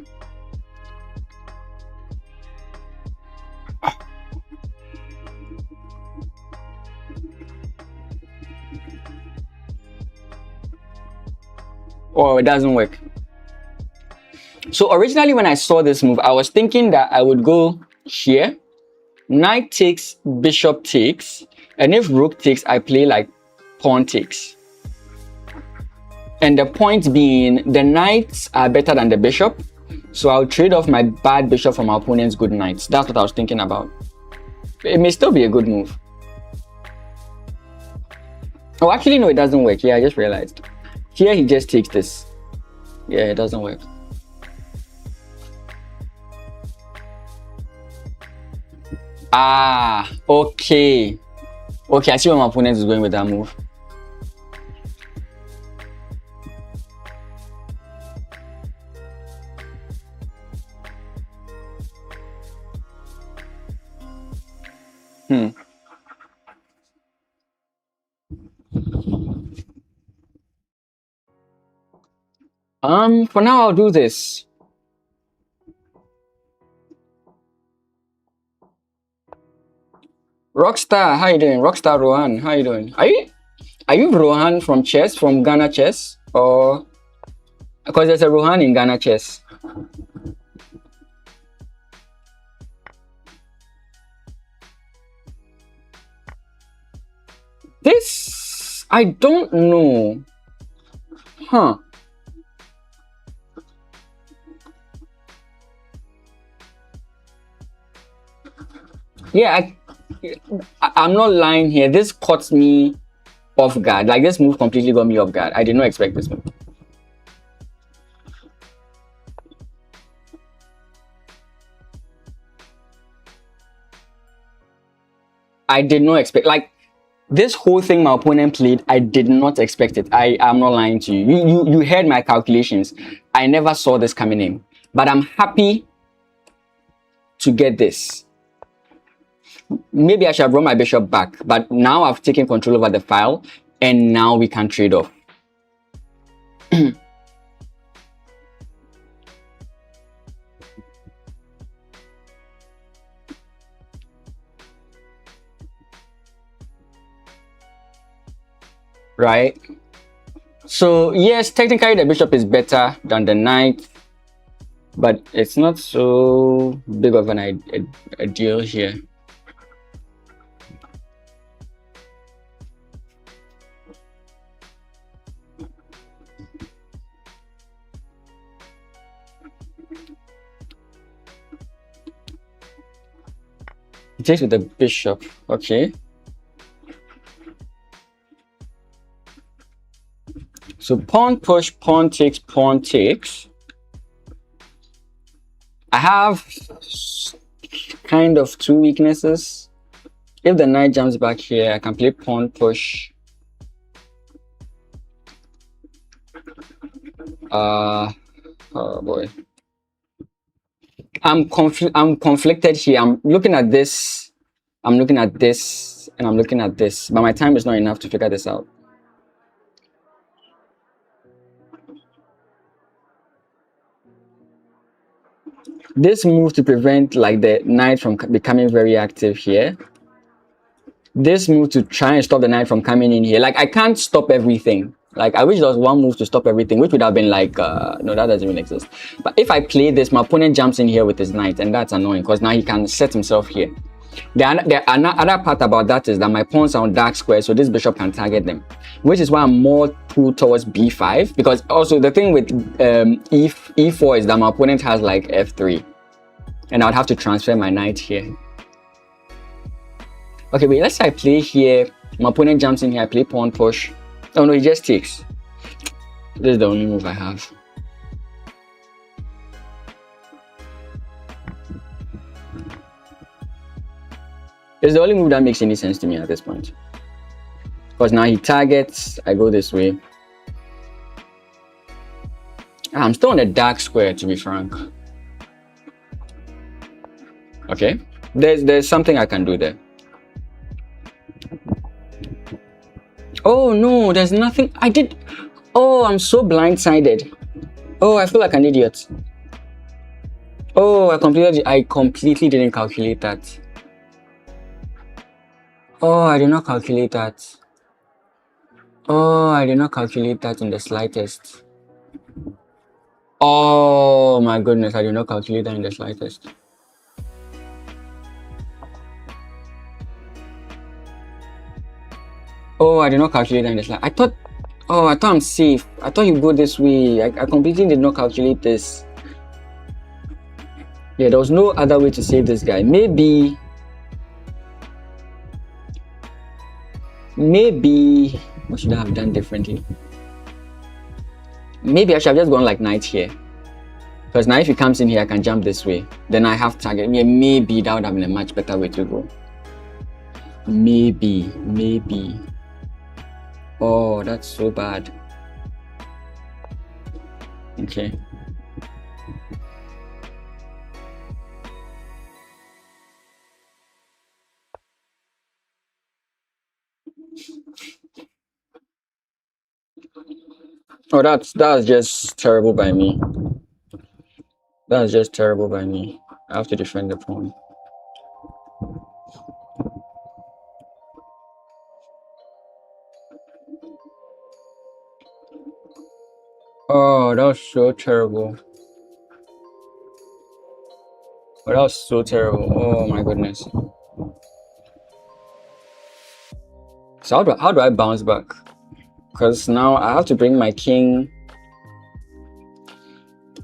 Oh, it doesn't work. So originally when I saw this move, I was thinking that I would go here, knight takes, bishop takes, and if rook takes, I play like pawn takes. And the point being, the knights are better than the bishop, so I'll trade off my bad bishop for my opponent's good knights. That's what I was thinking about. It may still be a good move. Oh, actually, no, it doesn't work. Yeah, I just realized. Here, he just takes this. Yeah, it doesn't work. Ah, okay. Okay, I see where my opponent is going with that move. For now, I'll do this. Rockstar, how you doing? Rockstar Rohan, how you doing? Are you Rohan from chess, from Ghana chess? Or because there's a Rohan in Ghana chess. This I don't know. Huh. Yeah, I'm not lying here. This caught me off guard. Like, this move completely got me off guard. I did not expect this move. I did not expect, like, this whole thing my opponent played, I did not expect it. I'm not lying to you. You heard my calculations. I never saw this coming in. But I'm happy to get this. Maybe I should have run my bishop back, but now I've taken control over the file, and now we can trade off. Right? So yes, technically the bishop is better than the knight, but it's not so big of a deal here. It takes with the bishop, okay. So pawn push, pawn takes, pawn takes. I have kind of two weaknesses. If the knight jumps back here, I can play pawn push. Oh boy. I'm conflicted here. I'm looking at this. I'm looking at this, and I'm looking at this. But my time is not enough to figure this out. This move to prevent like the knight from becoming very active here. This move to try and stop the knight from coming in here. Like, I can't stop everything. Like, I wish there was one move to stop everything, which would have been like, no, that doesn't even exist. But if I play this, my opponent jumps in here with his knight, and that's annoying because now he can set himself here. The other part about that is that my pawns are on dark squares, so this bishop can target them, which is why I'm more pulled towards b5. Because also the thing with e4 is that my opponent has like f3, and I would have to transfer my knight here. Okay, wait, let's say I play here. My opponent jumps in here, I play pawn push. Oh no, he just takes. This is the only move I have. It's the only move that makes any sense to me at this point. Because now he targets, I go this way. I'm still on a dark square, to be frank. Okay, there's something I can do there. Oh no, there's nothing I did. Oh, I'm so blindsided. Oh, I feel like an idiot. Oh, I completely didn't calculate that. Oh, I did not calculate that. Oh, I did not calculate that in the slightest. Oh my goodness, I did not calculate that in the slightest. Oh, I did not calculate that in the slide. I thought I'm safe. I thought you go this way. I completely did not calculate this. Yeah, there was no other way to save this guy. Maybe what should I have done differently? Maybe I should have just gone like knight here. Because now if he comes in here, I can jump this way. Then I have target. Yeah, maybe that would have been a much better way to go. Maybe. Oh, that's so bad. Okay. Oh, that's just terrible by me. That's just terrible by me. I have to defend the pawn. Oh, that was so terrible. Oh, that was so terrible. Oh my goodness. So how do I bounce back? Because now I have to bring my king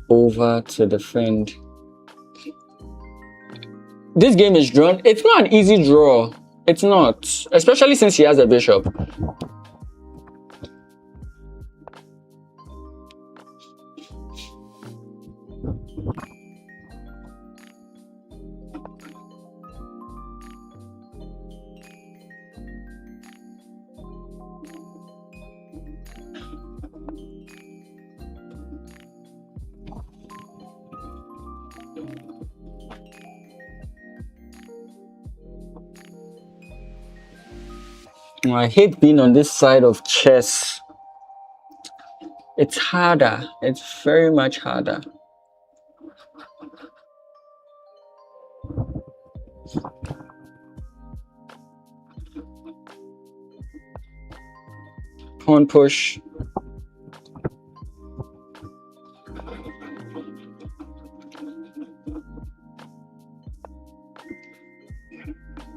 over to defend. This game is drawn. It's not an easy draw. It's not. Especially since he has a bishop. I hate being on this side of chess. It's harder. It's very much harder. Pawn push.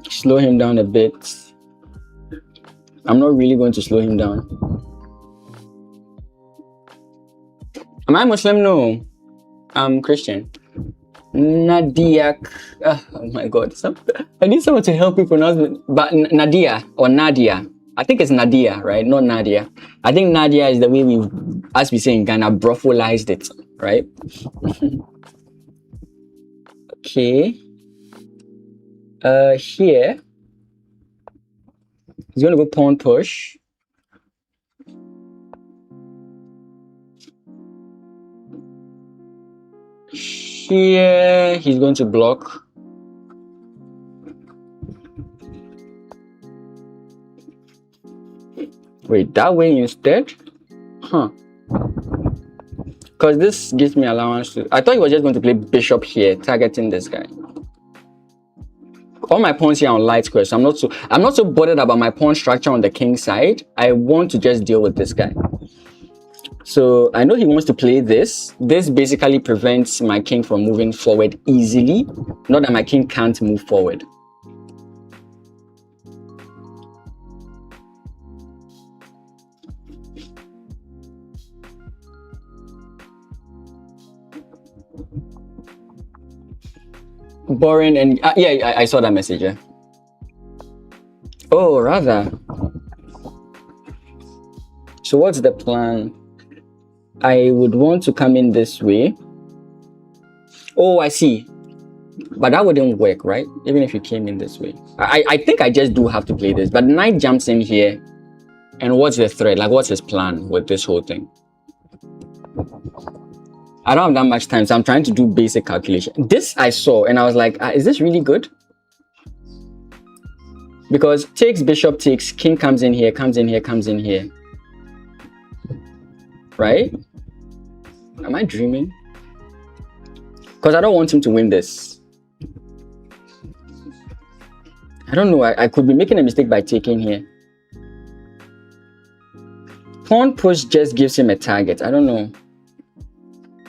Slow him down a bit. I'm not really going to slow him down. Am I Muslim? No. I'm Christian. Nadia. Oh my god. I need someone to help me pronounce it. But Nadia or Nadia. I think it's Nadia, right? Not Nadia. I think Nadia is the way we, as we say in Ghana, brofolized it, right? Okay. Here. He's gonna go pawn push. Here, he's going to block. Wait, that way instead? Huh. Because this gives me allowance to... I thought he was just going to play bishop here, targeting this guy. All my pawns here are on light squares, so I'm not so bothered about my pawn structure on the king side. I want to just deal with this guy. So I know he wants to play this. This basically prevents my king from moving forward easily. Not that my king can't move forward. Boring and yeah, I saw that message. Yeah. Oh, rather. So what's the plan? I would want to come in this way. Oh, I see. But that wouldn't work, right? Even if you came in this way. I think I just do have to play this. But knight jumps in here. And what's the threat? Like, what's his plan with this whole thing? I don't have that much time, so I'm trying to do basic calculation. This I saw, and I was like, is this really good? Because takes, bishop takes, king comes in here, comes in here, comes in here. Right? Am I dreaming? Because I don't want him to win this. I don't know. I could be making a mistake by taking here. Pawn push just gives him a target. I don't know.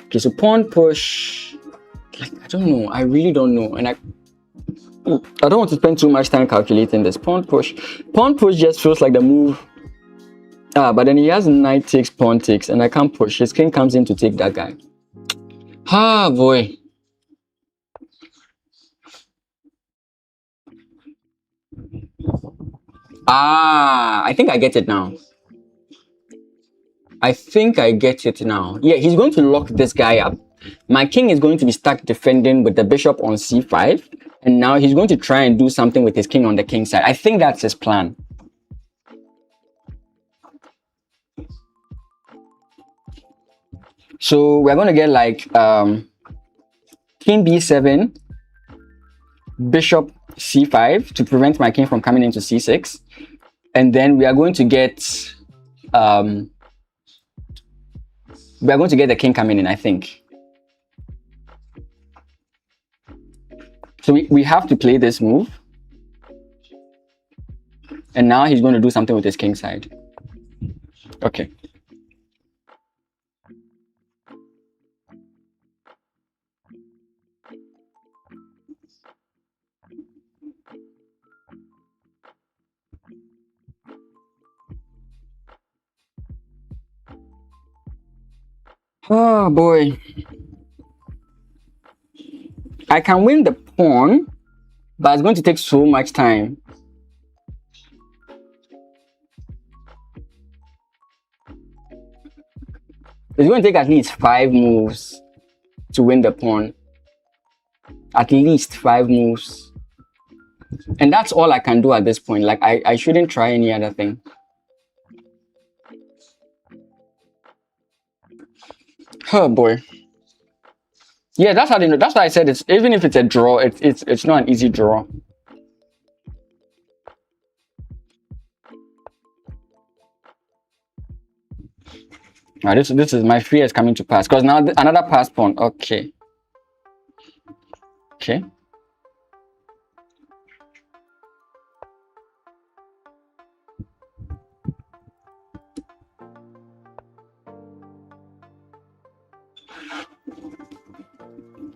Okay, so pawn push, like, I don't know. I really don't know. And I don't want to spend too much time calculating this. Pawn push just feels like the move. But then he has knight takes, pawn takes, and I can't push. His king comes in to take that guy. Ah, boy. I think I get it now. I think I get it now. Yeah, he's going to lock this guy up. My king is going to be stuck defending with the bishop on c5. And now he's going to try and do something with his king on the king side. I think that's his plan. So we're going to get like king b7, bishop c5 to prevent my king from coming into c6. And then we are going to get the king coming in, I think. So we have to play this move. And now he's going to do something with his king side. Okay. Oh boy. I can win the pawn, but it's going to take so much time. It's going to take at least 5 moves to win the pawn. At least 5 moves. And that's all I can do at this point. Like, I shouldn't try any other thing. Oh boy. Yeah, that's how they know. That's why I said it's, even if it's a draw, it's not an easy draw. Now this is my fear is coming to pass, because now another pass pawn. Okay. Okay.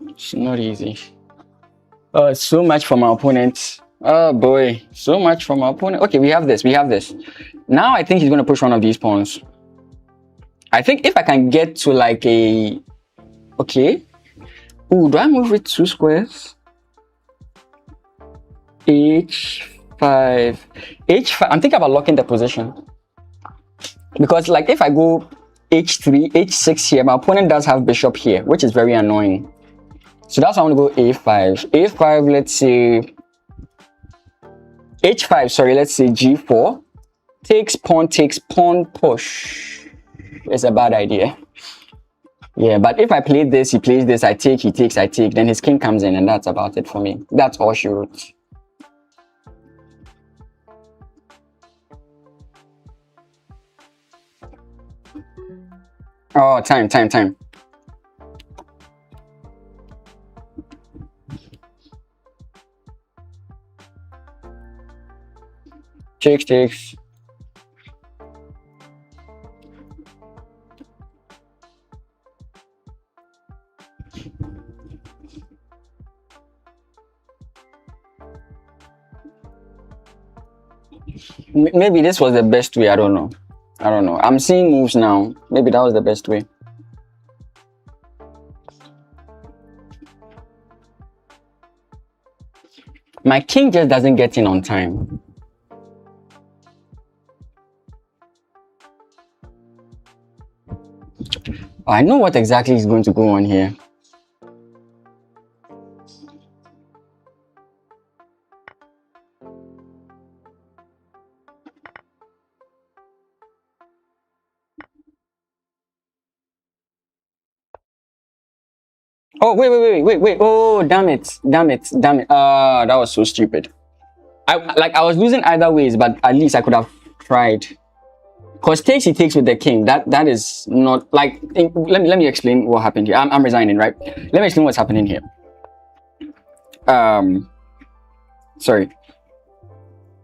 It's not easy. Oh, so much from our opponent. Oh boy, so much from our opponent. Okay, we have this. Now I think he's going to push one of these pawns. I think if I can get to like a... Okay. Ooh, do I move it 2 squares? H5. I'm thinking about locking the position. Because like if I go H3, H6 here, my opponent does have bishop here, which is very annoying. So that's why I want to go A5. A5, let's say... H5, sorry, let's say G4. Takes, pawn push. It's a bad idea. Yeah, but if I play this, he plays this, I take, he takes, I take, then his king comes in, and that's about it for me. That's all she wrote. Oh, time. Takes. Maybe this was the best way. I don't know. I'm seeing moves now. Maybe that was the best way. My king just doesn't get in on time. I know what exactly is going to go on here. Oh, wait. Oh, damn it. That was so stupid. I was losing either ways, but at least I could have tried. Because takes, he takes with the king. That is not like. Let me explain what happened here. I'm resigning, right? Let me explain what's happening here. Sorry.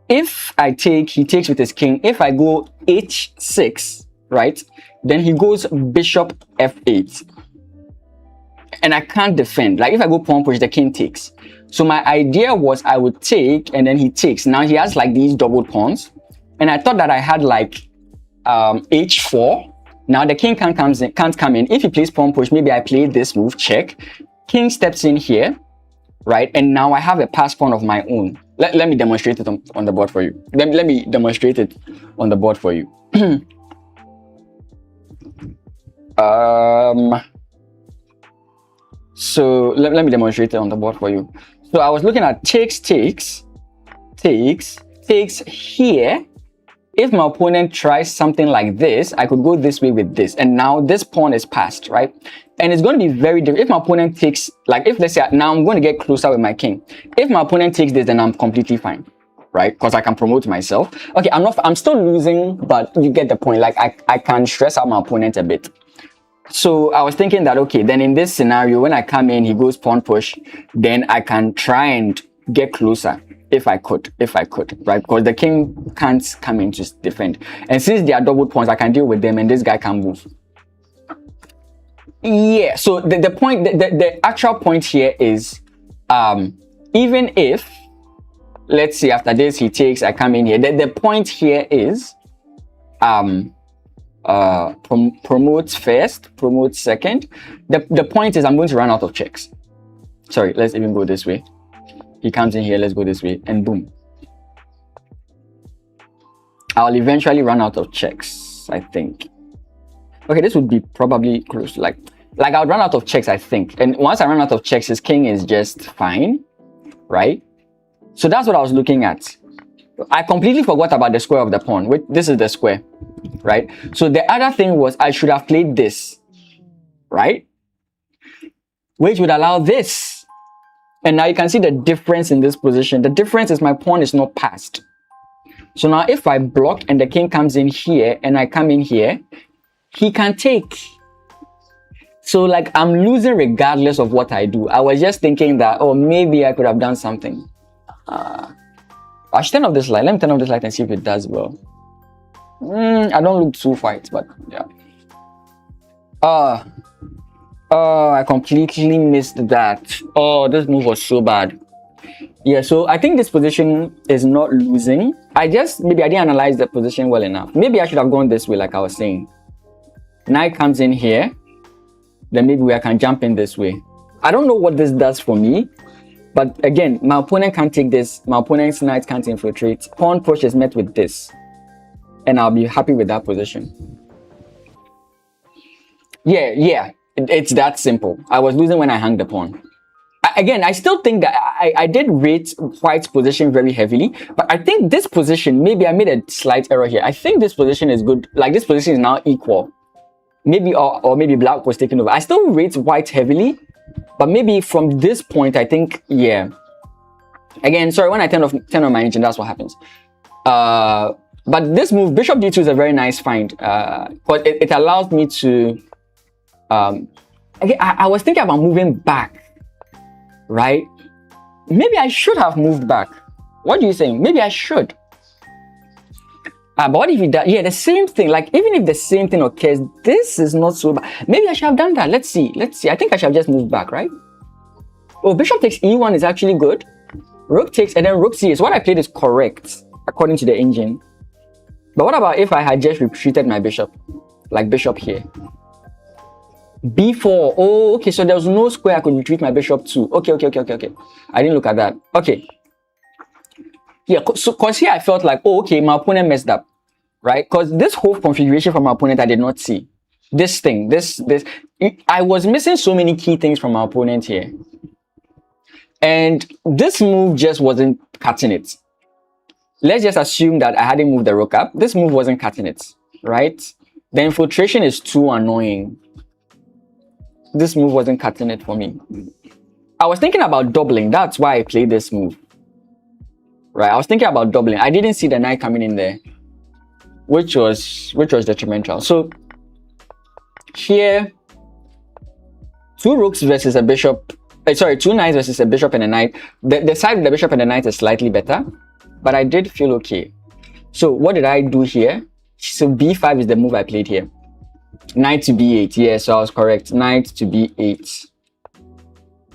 If I take, he takes with his king. If I go h6, right? Then he goes bishop f8. And I can't defend. Like if I go pawn push, the king takes. So my idea was I would take and then he takes. Now he has like these double pawns. And I thought that I had like h4. Now the king can't come in. If he plays pawn push, maybe I play this move, check. King steps in here, right? And now I have a pass pawn of my own. Let me demonstrate it on the board for you. Let me demonstrate it on the board for you. So let me demonstrate it on the board for you. So I was looking at takes here. If my opponent tries something like this, I could go this way with this. And now this pawn is passed, right? And it's going to be very different. If my opponent takes, like if let's say now I'm going to get closer with my king. If my opponent takes this, then I'm completely fine, right? Because I can promote myself. Okay, I'm still losing, but you get the point. Like I can stress out my opponent a bit. So I was thinking that, okay, then in this scenario, when I come in, he goes pawn push, then I can try and get closer if I could, right? Because the king can't come in to defend. And since they are double pawns, I can deal with them and this guy can move. Yeah, so the point, the actual point here is, even if, let's say after this he takes, I come in here, the point here is, promote first, promote second. The point is I'm going to run out of checks. Sorry, let's even go this way. He comes in here, let's go this way, and boom. I'll eventually run out of checks, I think. Okay, this would be probably close. Like I would run out of checks, I think. And once I run out of checks, his king is just fine, right? So that's what I was looking at. I completely forgot about the square of the pawn. Wait, this is the square, right? So the other thing was I should have played this, right? Which would allow this. And now you can see the difference in this position. The difference is my pawn is not passed. So now if I block and the king comes in here and I come in here, he can take. So like I'm losing regardless of what I do. I was just thinking that, oh, maybe I could have done something. I should turn off this light. Let me turn off this light and see if it does well. I don't look too fight, but yeah. I completely missed that. Oh, this move was so bad. Yeah, so I think this position is not losing. Maybe I didn't analyze the position well enough. Maybe I should have gone this way, like I was saying. Knight comes in here. Then maybe I can jump in this way. I don't know what this does for me. But again, my opponent can't take this. My opponent's knight can't infiltrate. Pawn push is met with this. And I'll be happy with that position. Yeah. It's that simple. I was losing when I hung the pawn. Again, I still think that I did rate White's position very heavily. But I think this position, maybe I made a slight error here. I think this position is good. Like this position is now equal. maybe or maybe black was taking over. I still rate white heavily, but maybe from this point, I think, yeah. Again, sorry, when I turn on my engine, that's what happens. But this move, bishop d2 is a very nice find, because it allows me to, again, I was thinking about moving back, right? Maybe I should have moved back. What do you think? Maybe I should. But what if it does? Yeah, the same thing. Like, even if the same thing occurs, this is not so bad. Maybe I should have done that. Let's see. I think I should have just moved back, right? Oh, bishop takes e1 is actually good. Rook takes, and then rook c is what I played is correct, according to the engine. But what about if I had just retreated my bishop? Like bishop here. b4. Oh, okay. So there was no square I could retreat my bishop to. Okay. I didn't look at that. Okay. Yeah, so because here I felt like, oh, okay, my opponent messed up, right? Because this whole configuration from my opponent, I did not see. This thing, I was missing so many key things from my opponent here. And this move just wasn't cutting it. Let's just assume that I hadn't moved the rook up. This move wasn't cutting it, right? The infiltration is too annoying. This move wasn't cutting it for me. I was thinking about doubling. That's why I played this move. Right, I was thinking about doubling. I didn't see the knight coming in there, which was detrimental. So here, two rooks versus a bishop. Sorry, two knights versus a bishop and a knight. The side with the bishop and the knight is slightly better, but I did feel okay. So what did I do here? So b5 is the move I played here. Knight to b8. Yeah, so I was correct. Knight to b8.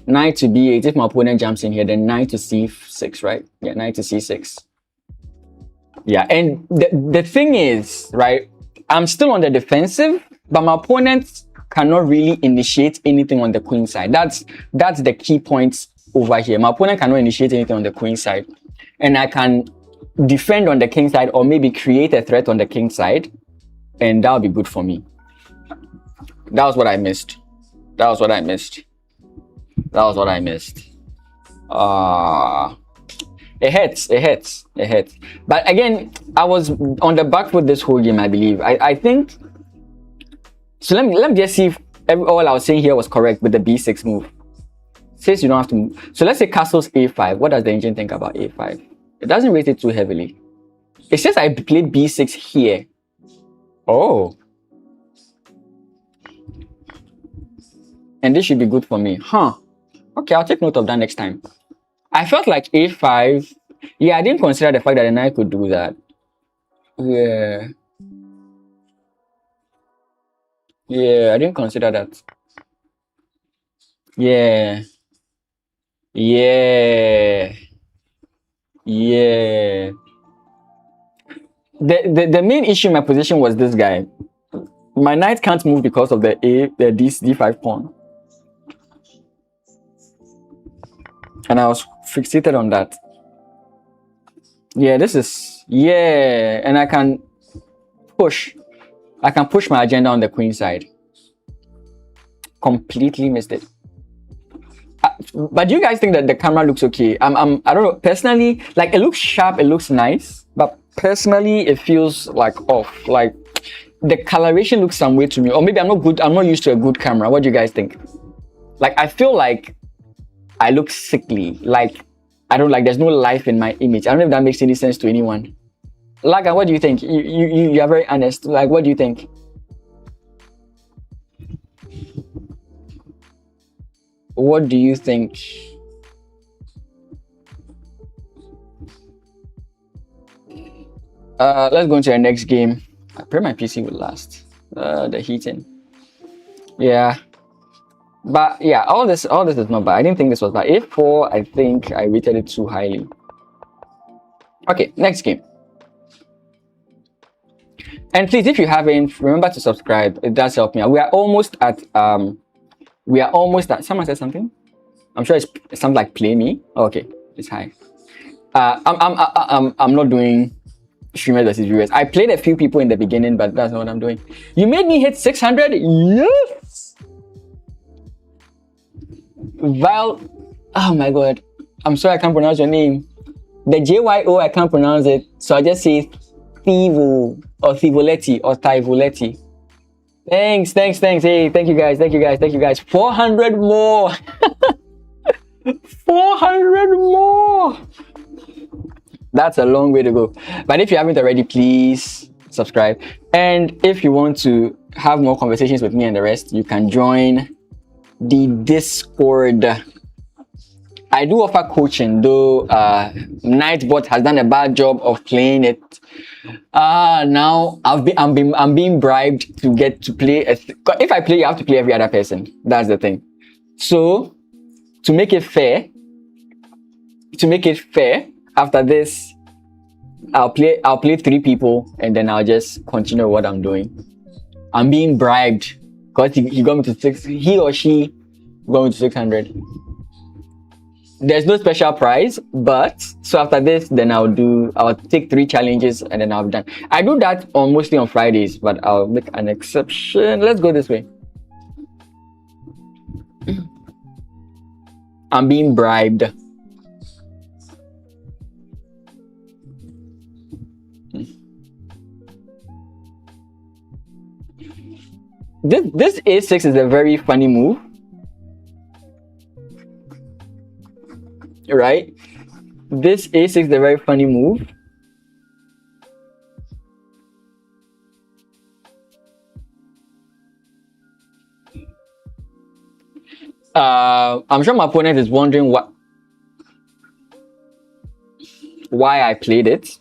Knight to b8. If my opponent jumps in here, then knight to c6, right? Yeah, knight to c6. Yeah, and the thing is, right, I'm still on the defensive, but my opponent cannot really initiate anything on the queen side. That's the key point over here. My opponent cannot initiate anything on the queen side, and I can defend on the king side or maybe create a threat on the king side, and that'll be good for me. That was what I missed. It hurts. But again, I was on the back foot this whole game, I believe. I think so. Let me just see if all I was saying here was correct with the b6 move. Says you don't have to move. So let's say castles a5. What does the engine think about a5? It doesn't rate it too heavily. It says I played b6 here. Oh. And this should be good for me. Huh. Okay, I'll take note of that next time. I felt like a5. Yeah, I didn't consider the fact that the knight could do that. Yeah. Yeah, I didn't consider that. Yeah. The main issue in my position was this guy. My knight can't move because of the d5 pawn. And I was fixated on that. Yeah, and I can push my agenda on the queen side. Completely missed it. But do you guys think that the camera looks okay? I don't know, personally, like it looks sharp, it looks nice, but personally it feels like off. Like the coloration looks some way to me, or maybe I'm not used to a good camera. What do you guys think? Like I feel like I look sickly, like I don't like there's no life in my image. I don't know if that makes any sense to anyone. Laga, what do you think? You are very honest. Like, what do you think? What do you think? Let's go into the next game. I pray my PC will last. The heating. Yeah. But yeah, all this is not bad. I didn't think this was bad. A4, I think I rated it too highly. Okay, next game. And please, if you haven't, remember to subscribe. It does help me. We are almost at someone said something? I'm sure it's something like play me. Oh, okay, it's high. I'm not doing streamers versus viewers. I played a few people in the beginning, but that's not what I'm doing. You made me hit 600. Yes. Val, oh my god, I'm sorry I can't pronounce your name. The JYO I can't pronounce it, so I just say Thivo or Thivoletti or Thivoletti. Thanks. Hey, thank you guys. 400 more. 400 more. That's a long way to go. But if you haven't already, please subscribe. And if you want to have more conversations with me and the rest, you can join the Discord. I do offer coaching, though Nightbot has done a bad job of playing it. Now I'm being bribed to get to play. If I play, you have to play every other person. That's the thing. So to make it fair, after this, I'll play 3 people and then I'll just continue what I'm doing. I'm being bribed because he got me to 6. He or she got me to 600. There's no special prize, but so after this, then I'll take 3 challenges and then I'll be done. I do that mostly on Fridays, but I'll make an exception. Let's go this way. I'm being bribed. This A6 is a very funny move. Right? This A6 is a very funny move. I'm sure my opponent is wondering why I played it.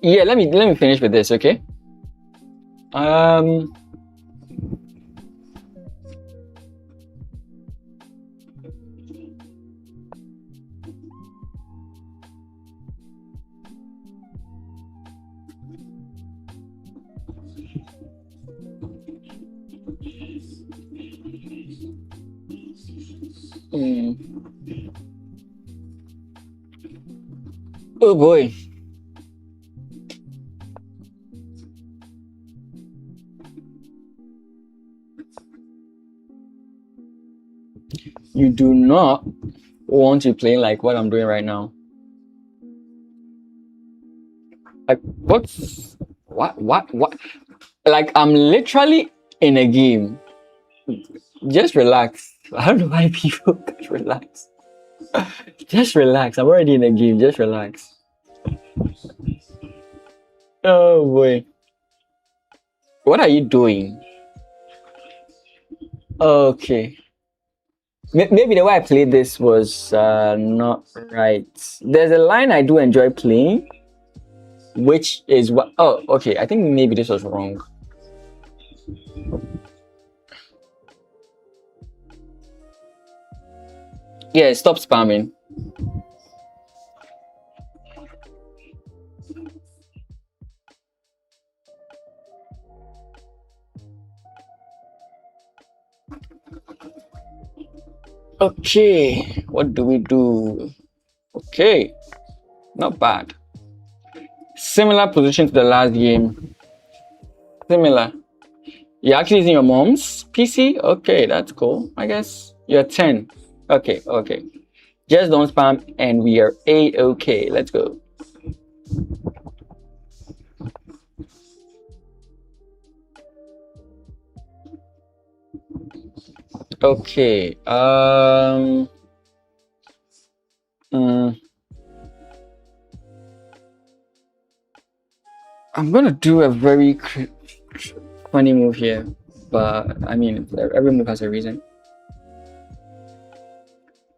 Yeah, let me finish with this, okay? Oh boy. You do not want to play like what I'm doing right now. Like what? Like I'm literally in a game. Just relax. I don't know why people just relax. Just relax. I'm already in a game. Just relax. Oh boy. What are you doing? Okay. Maybe the way I played this was not right. There's a line I do enjoy playing, which is what. Oh, okay. I think maybe this was wrong. Yeah, stop spamming. Okay, what do we do? Okay, not bad. Similar position to the last game. Similar. You're actually using your mom's PC? Okay, that's cool. I guess you're 10. Okay. Just don't spam and we are A-okay. Let's go. Okay. I'm gonna do a very funny move here, but I mean, every move has a reason.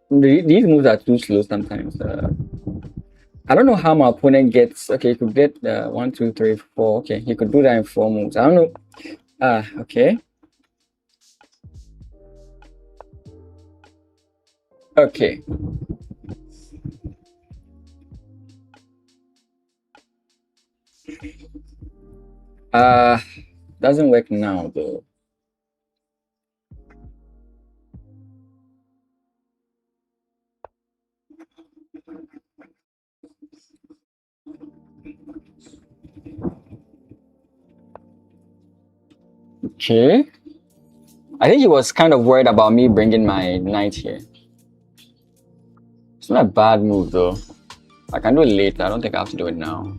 These moves are too slow sometimes. I don't know how my opponent gets. Okay, he could get 1, 2, 3, 4. Okay, he could do that in 4 moves. I don't know. Okay. Okay. Doesn't work now though. Okay. I think he was kind of worried about me bringing my knight here. It's not a bad move though. I can do it later. I don't think I have to do it now.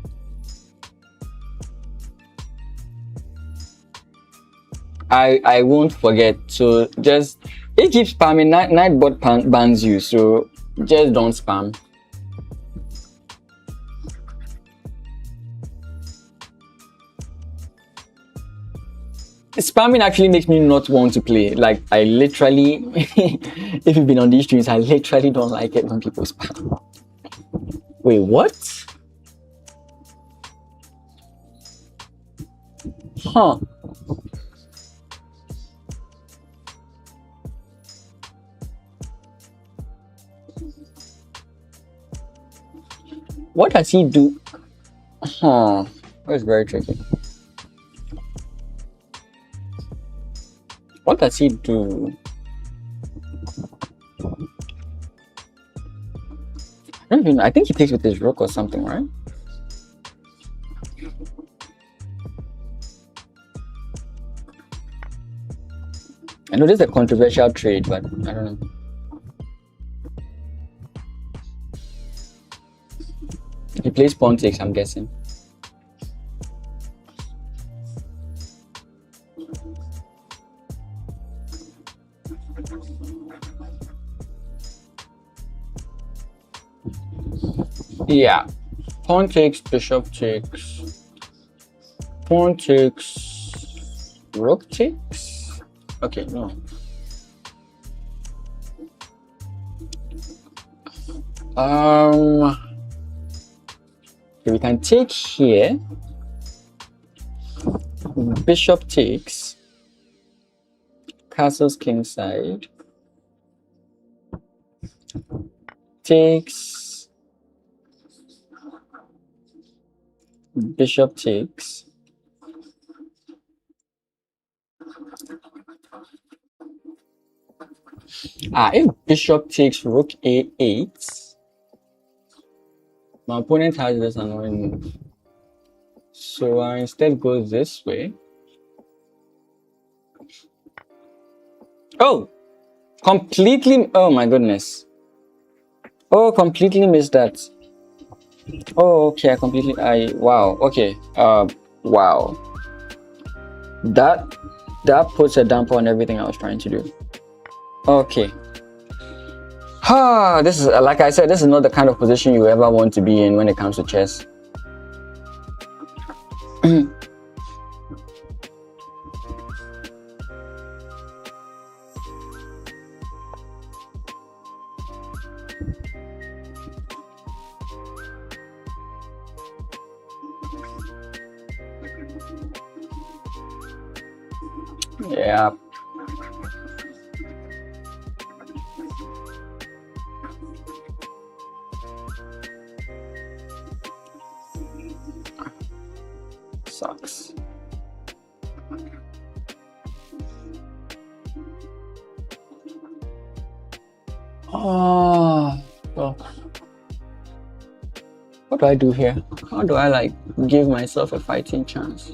I won't forget. So just it keeps spamming. Nightbot bans you. So just don't spam. Spamming actually makes me not want to play. Like I literally, if you've been on these streams, I literally don't like it when people spam. Wait, what? Huh. What does he do? Huh. That's very tricky. What does he do? I don't even know. I think he takes with his rook or something, right? I know this is a controversial trade, but I don't know. He plays pawn takes, I'm guessing. Yeah. Pawn takes, bishop takes. Pawn takes, rook takes. Okay, no. Okay, we can take here. Bishop takes. Castles kingside. Takes. Bishop takes. If bishop takes rook a8, my opponent has this annoying move. So I instead go this way. Oh! Completely, oh my goodness. Oh, completely missed that. Oh, okay, wow, okay. Wow. That puts a damper on everything I was trying to do. Okay. This is, like I said, this is not the kind of position you ever want to be in when it comes to chess. Yeah. Sucks. Oh, well, what do I do here? How do I like give myself a fighting chance?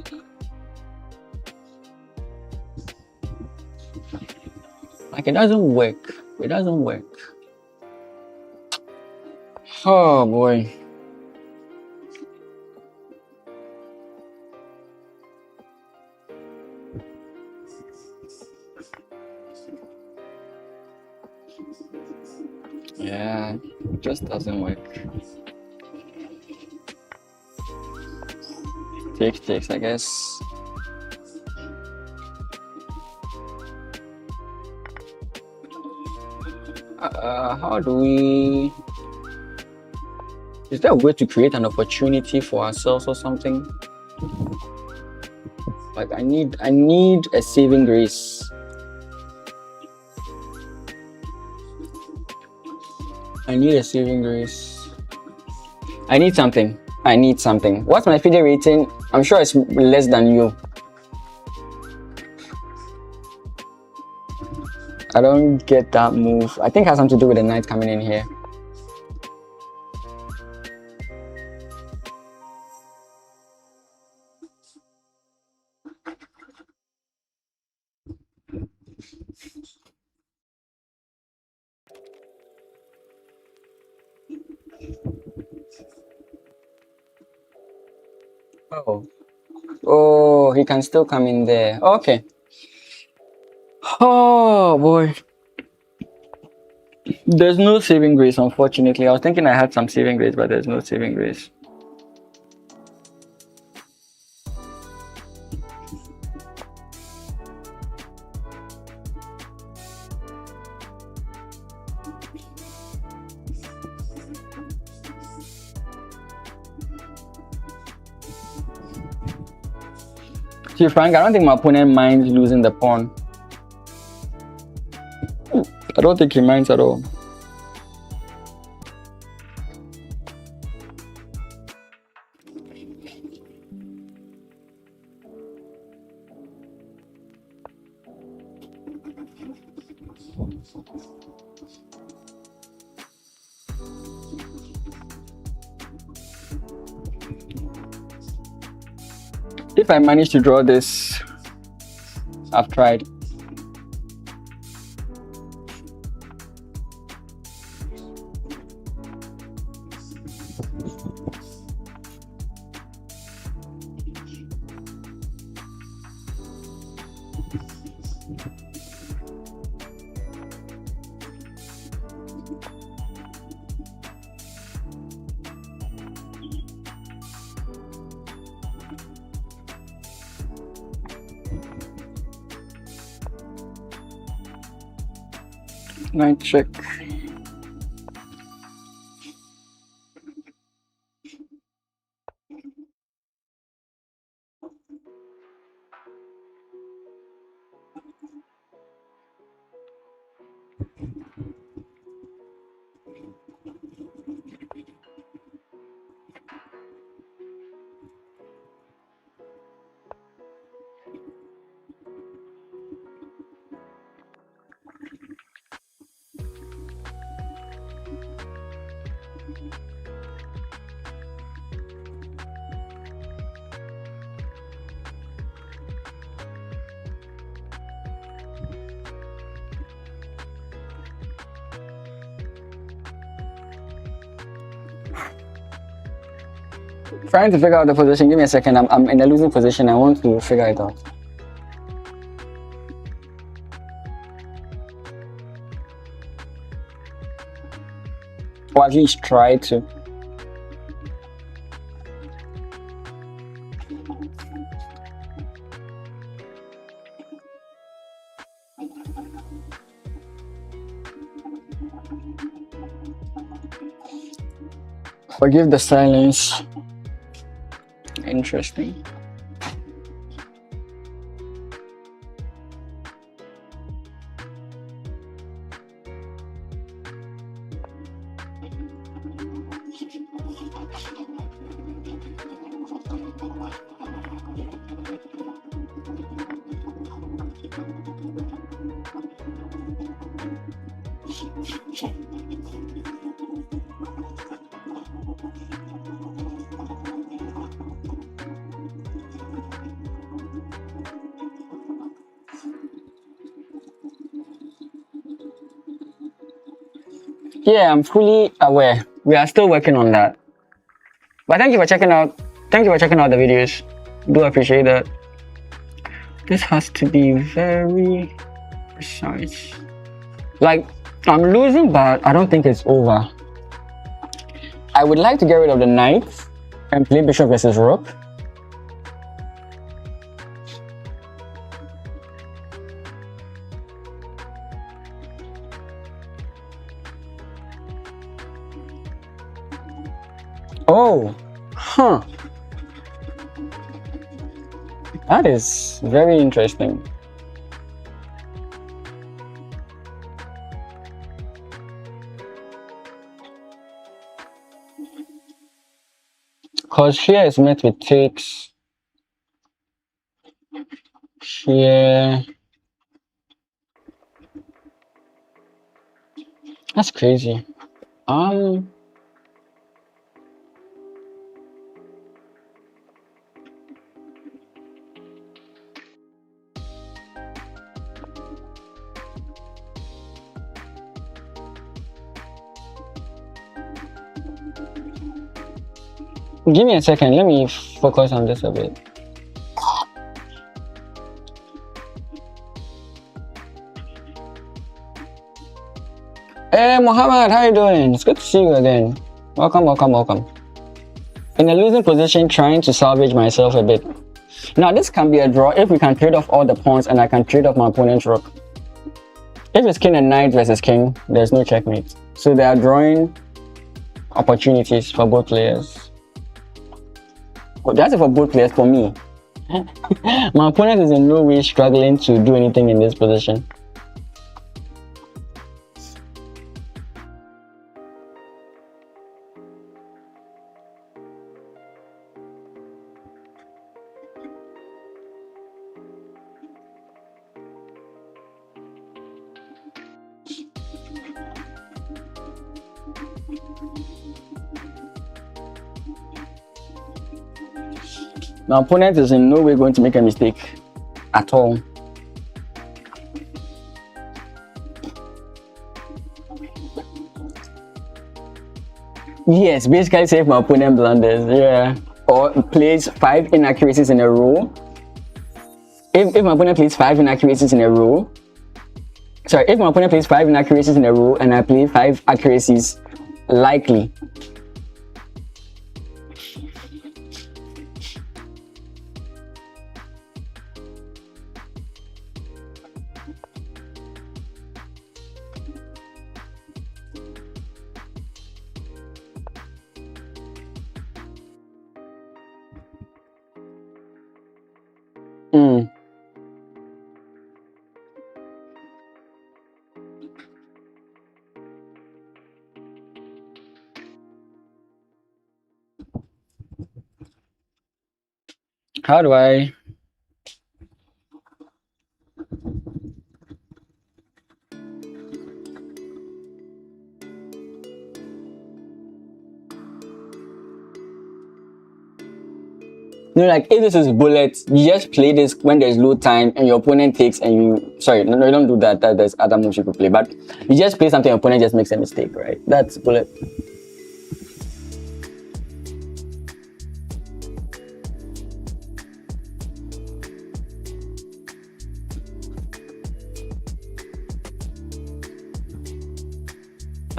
Like it doesn't work. It doesn't work. Oh boy. Yeah, it just doesn't work. Takes, I guess. How do we... Is there a way to create an opportunity for ourselves or something? Like I need a saving grace. I need a saving grace. I need something. What's my FIDE rating? I'm sure it's less than you. I don't get that move. I think it has something to do with the knight coming in here. Oh. Oh, he can still come in there. Okay. Oh boy. There's no saving grace, unfortunately. I was thinking I had some saving grace, but there's no saving grace. See, Frank, I don't think my opponent minds losing the pawn. I don't think he minds at all. If I manage to draw this, I've tried. Knight check. Trying to figure out the position. Give me a second. I'm in a losing position. I want to figure it out. Or at least try to. Forgive the silence. Interesting. Yeah, I'm fully aware. We are still working on that. But thank you for checking out. Thank you for checking out the videos. Do appreciate that. This has to be very precise. Like, I'm losing, but I don't think it's over. I would like to get rid of the knight and play bishop versus rook. Oh, huh. That is very interesting. Because here is met with takes. Here. That's crazy. Give me a second. Let me focus on this a bit. Hey, Mohammed, how you doing? It's good to see you again. Welcome, welcome, welcome. In a losing position, trying to salvage myself a bit. Now, this can be a draw if we can trade off all the pawns and I can trade off my opponent's rook. If it's king and knight versus king, there's no checkmate. So they are drawing opportunities for both players. Well, that's it for both players. For me, my opponent is in no way struggling to do anything in this position. My opponent is in no way going to make a mistake at all. Yes, basically say if my opponent blunders, yeah, or plays 5 inaccuracies in a row. If my opponent plays 5 inaccuracies in a row, sorry, if my opponent plays 5 inaccuracies in a row and I play 5 accuracies, likely. How do I? No, like if this is bullet, you just play this when there's low time and your opponent takes and you, sorry, no, you don't do that. There's other moves you could play, but you just play something, your opponent just makes a mistake, right? That's bullet.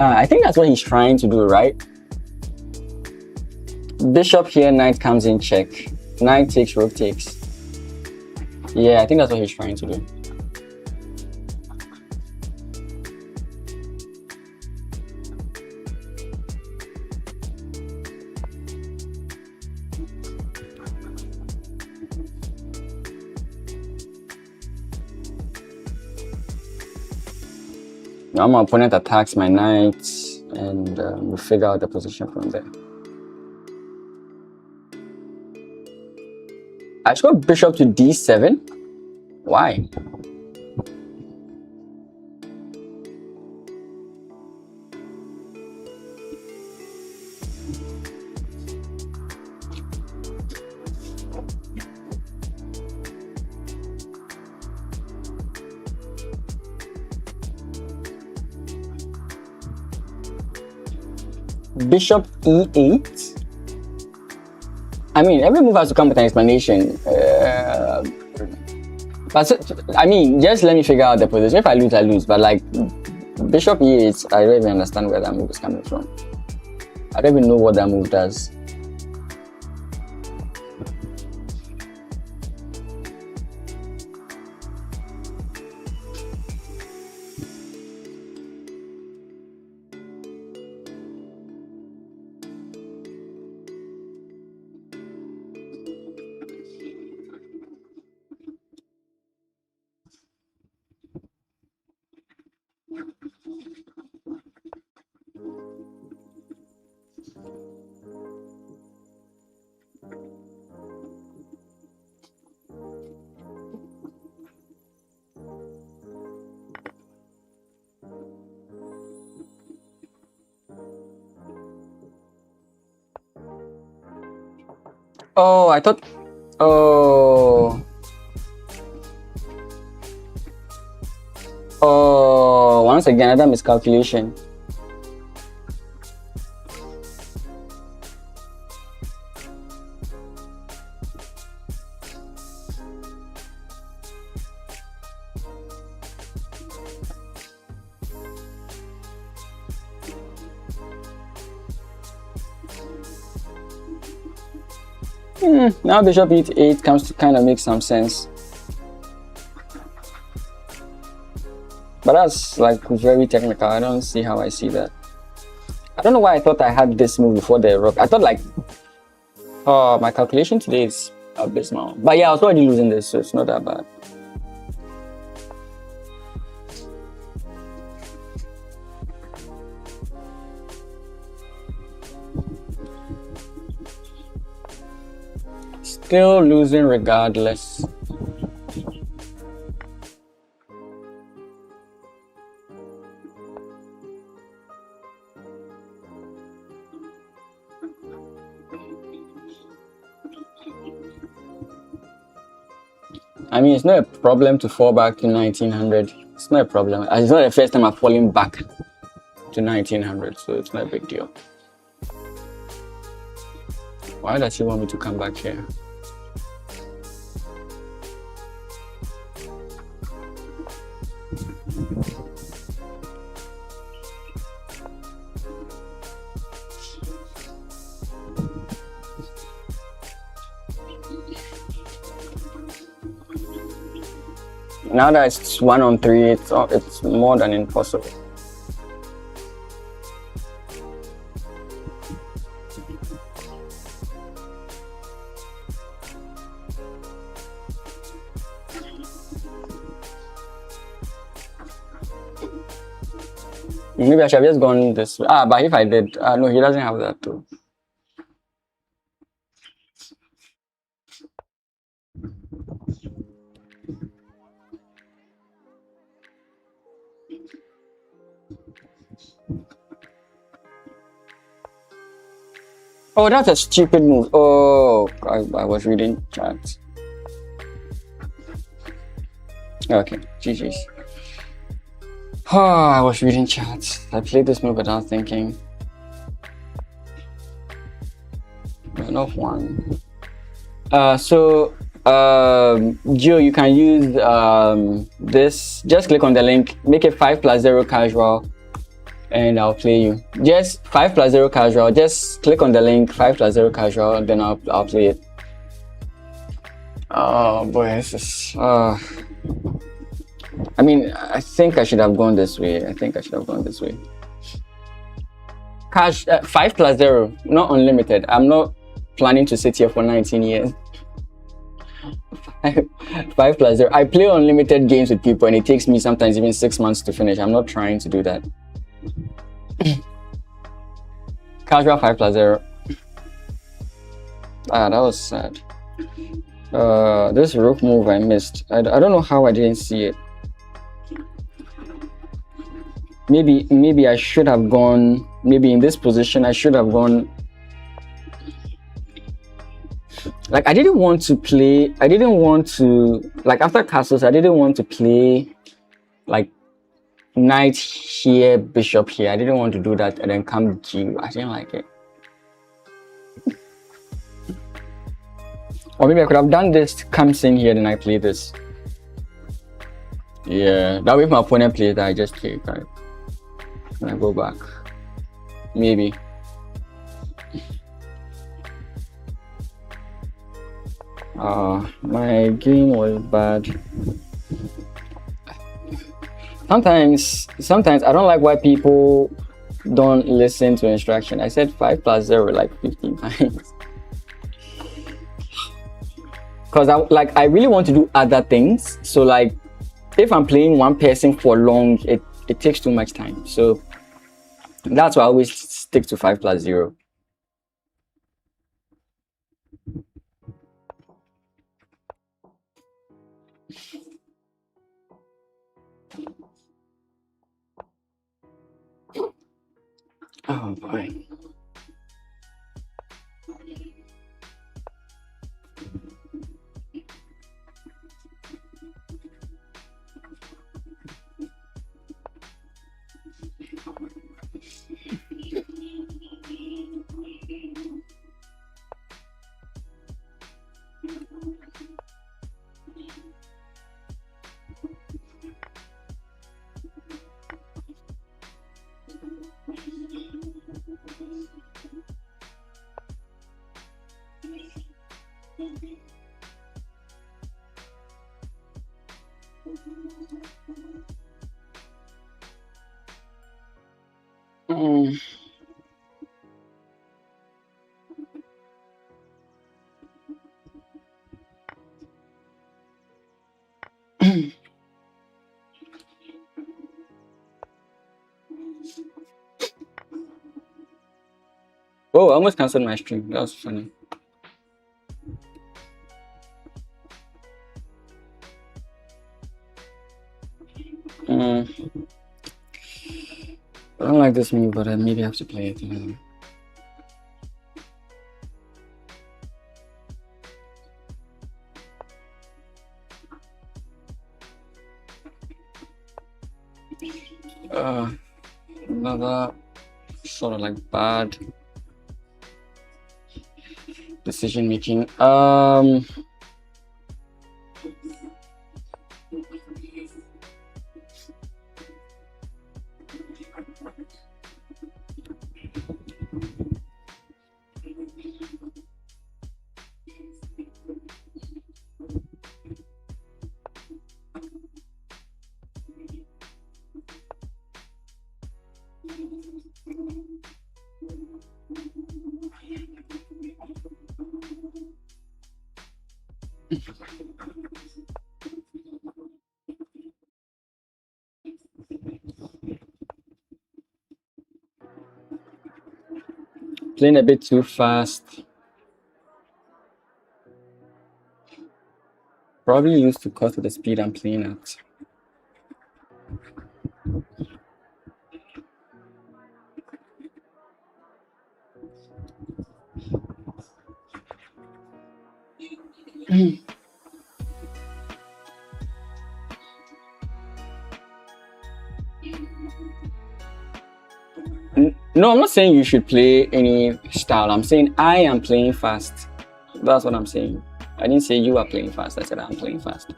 I think that's what he's trying to do, right? Bishop here, knight comes in check. Knight takes, rook takes. Yeah, I think that's what he's trying to do. Now my opponent attacks my knight and we figure out the position from there. I should go bishop to d7. Why? Bishop e8. I mean, every move has to come with an explanation. But I mean, just let me figure out the position. If I lose, I lose. But like, bishop e8, I don't even understand where that move is coming from. I don't even know what that move does. Oh, I thought. Oh. Oh, once again, another miscalculation. Now bishop e8 comes to kind of make some sense. But that's like very technical. I don't see how I see that. I don't know why I thought I had this move before the rook. I thought like, oh, my calculation today is abysmal. But yeah, I was already losing this, so it's not that bad. Still losing regardless. I mean, it's not a problem to fall back to 1900. It's not a problem. It's not the first time I've fallen back to 1900, so it's not a big deal. Why does she want me to come back here? Now that it's 1-on-3, it's more than impossible. Maybe I should have just gone this way. But if I did, no, he doesn't have that too. Oh, that's a stupid move. Oh, I was reading chat. Okay, GG's. Oh, I was reading chat. I played this move without thinking. Enough one. So, Joe, you can use this. Just click on the link, make it 5+0 casual, and I'll play you. Just 5+0 casual. Just click on the link, 5+0 casual, and then I'll play it. Oh boy, this is. I mean, I think I should have gone this way. Cash 5+0, not unlimited. I'm not planning to sit here for 19 years. 5+0. I play unlimited games with people, and it takes me sometimes even 6 months to finish. I'm not trying to do that. Casual 5+0. That was sad. This rook move I missed. I don't know how I didn't see it. Maybe I should have gone. Maybe in this position I should have gone. Like I didn't want to play. I didn't want to like after castles. I didn't want to play like knight here, bishop here. I didn't want to do that and then come G. I didn't like it. Or maybe I could have done this, comes in here, then I play this. Yeah, that way if my opponent plays that, I just take, right? And I go back. Maybe. My game was bad. Sometimes I don't like why people don't listen to instruction. I said 5+0 like 15 times. Because I really want to do other things. So like if I'm playing one person for long, it takes too much time. So that's why I always stick to 5+0. Oh boy. Oh, I almost canceled my stream. That was funny. I don't like this move, but I maybe have to play it. Another sort of like bad decision making. Playing a bit too fast. Probably used to cut to the speed I'm playing at. No, I'm not saying you should play any style. I'm saying I am playing fast. That's what I'm saying. I didn't say you are playing fast. I said I'm playing fast.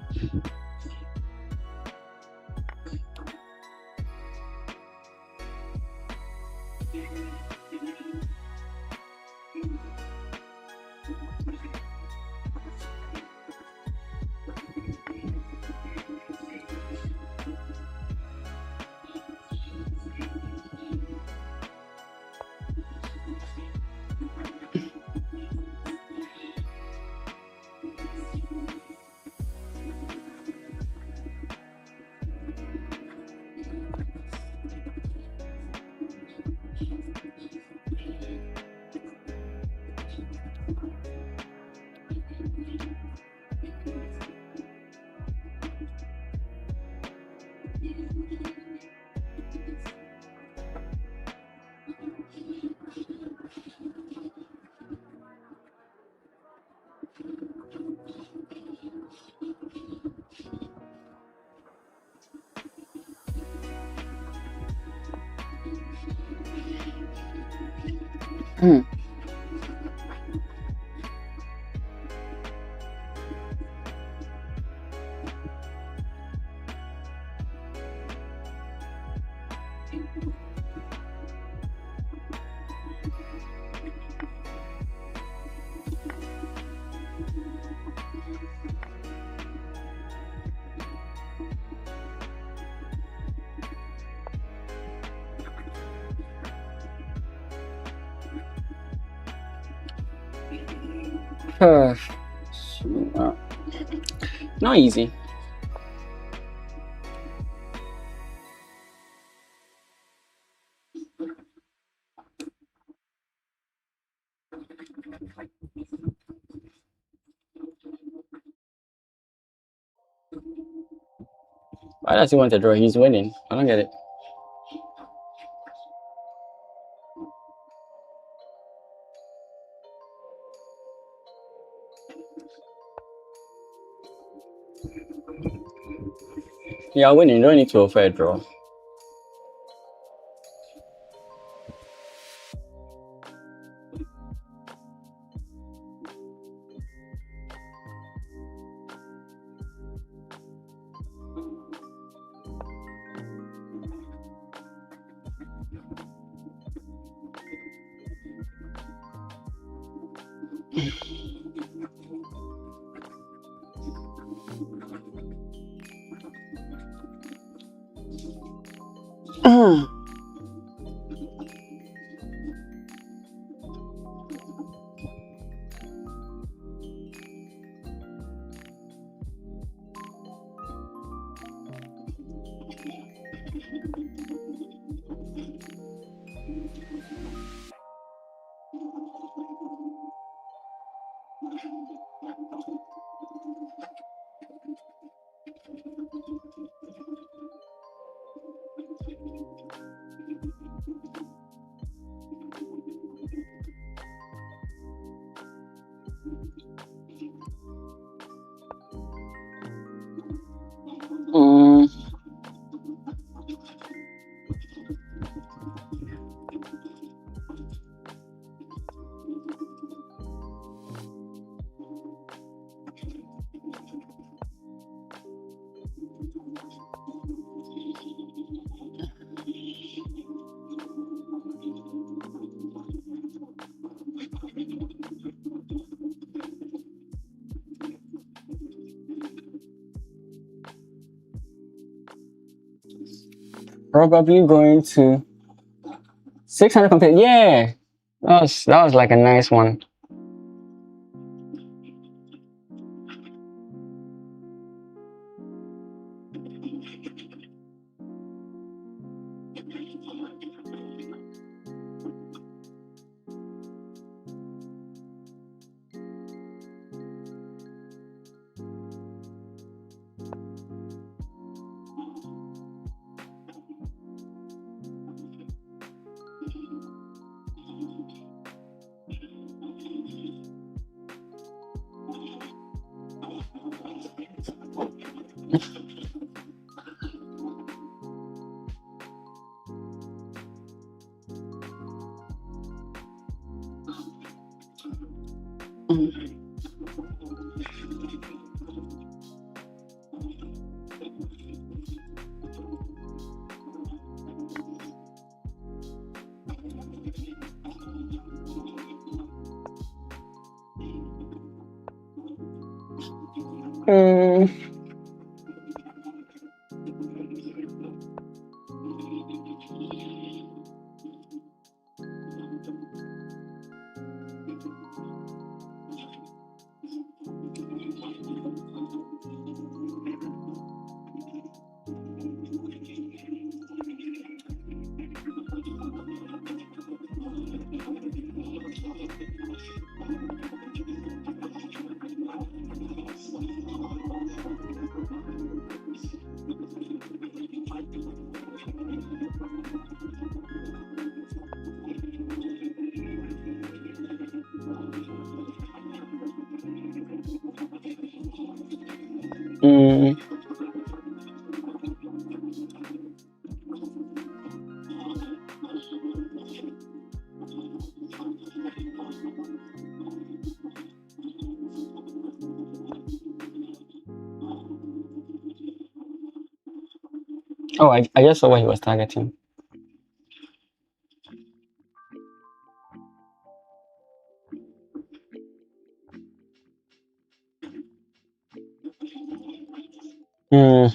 Not easy. Why does he want to draw? He's winning. I don't get it. Yeah, winning. You don't need to offer a draw. Mm, probably going to 600 complete. Yeah, that was like a nice one. Mm, mm. Oh, I just saw what he was targeting. Mm,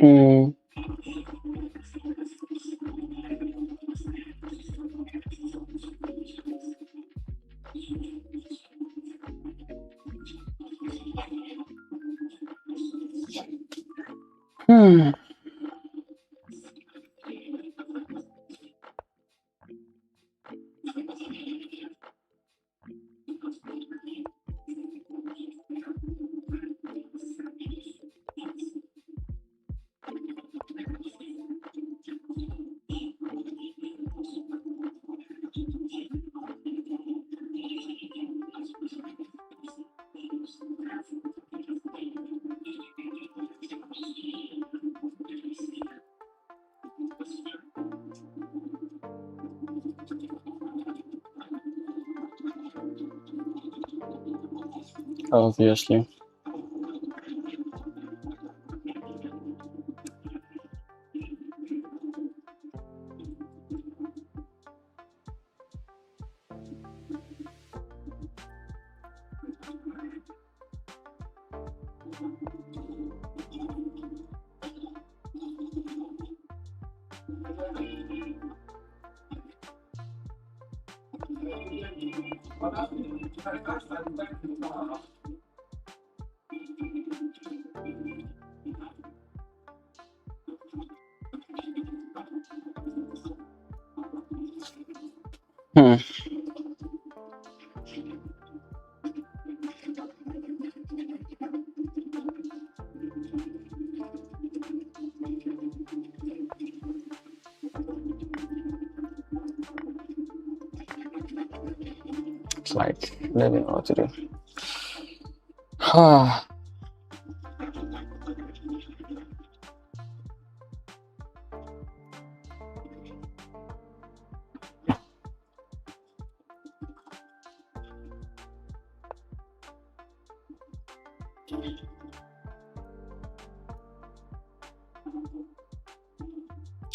mm, hmm. Obviously. Hmm. It's like, I don't know what to do.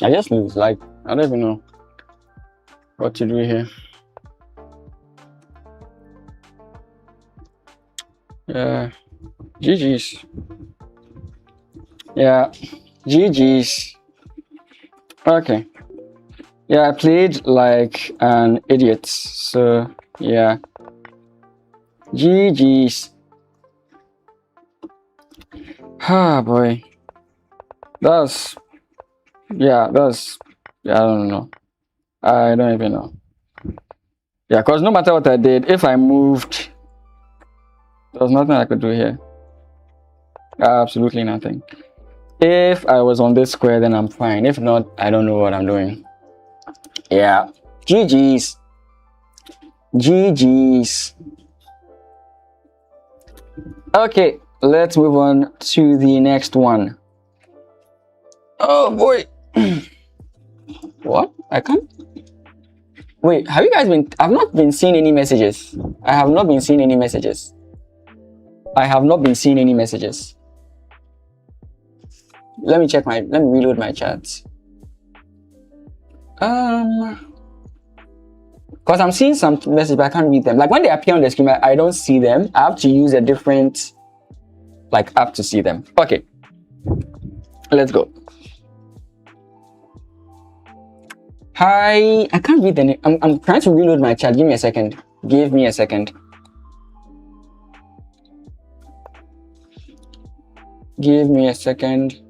I just lose. Like, I don't even know what to do here. Yeah, GG's. Yeah, GG's. Okay. Yeah, I played like an idiot. So, yeah. GG's. Ah, boy. That's, yeah, that's, yeah, I don't know. I don't even know. Yeah, because no matter what I did, if I moved, there was nothing I could do here. Absolutely nothing. If I was on this square, then I'm fine. If not, I don't know what I'm doing. Yeah. GG's. GG's. Okay, let's move on to the next one. Oh boy. What? I can't. Wait, have you guys been? I've not been seeing any messages. I have not been seeing any messages. I have not been seeing any messages. Let me check let me reload my chat. Because I'm seeing some messages, but I can't read them. Like when they appear on the screen, I don't see them. I have to use a different like app to see them. Okay, let's go. Hi, I can't read the name. I'm trying to reload my chat. Give me a second. Give me a second. Give me a second.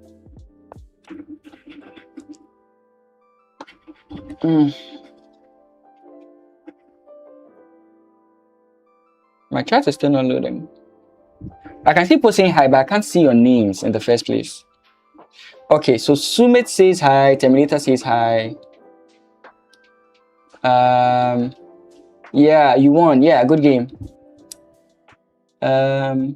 My chat is still not loading. I can see people saying hi, but I can't see your names in the first place. Okay, so Sumit says hi. Terminator says hi. Yeah, you won. Yeah, good game. Can't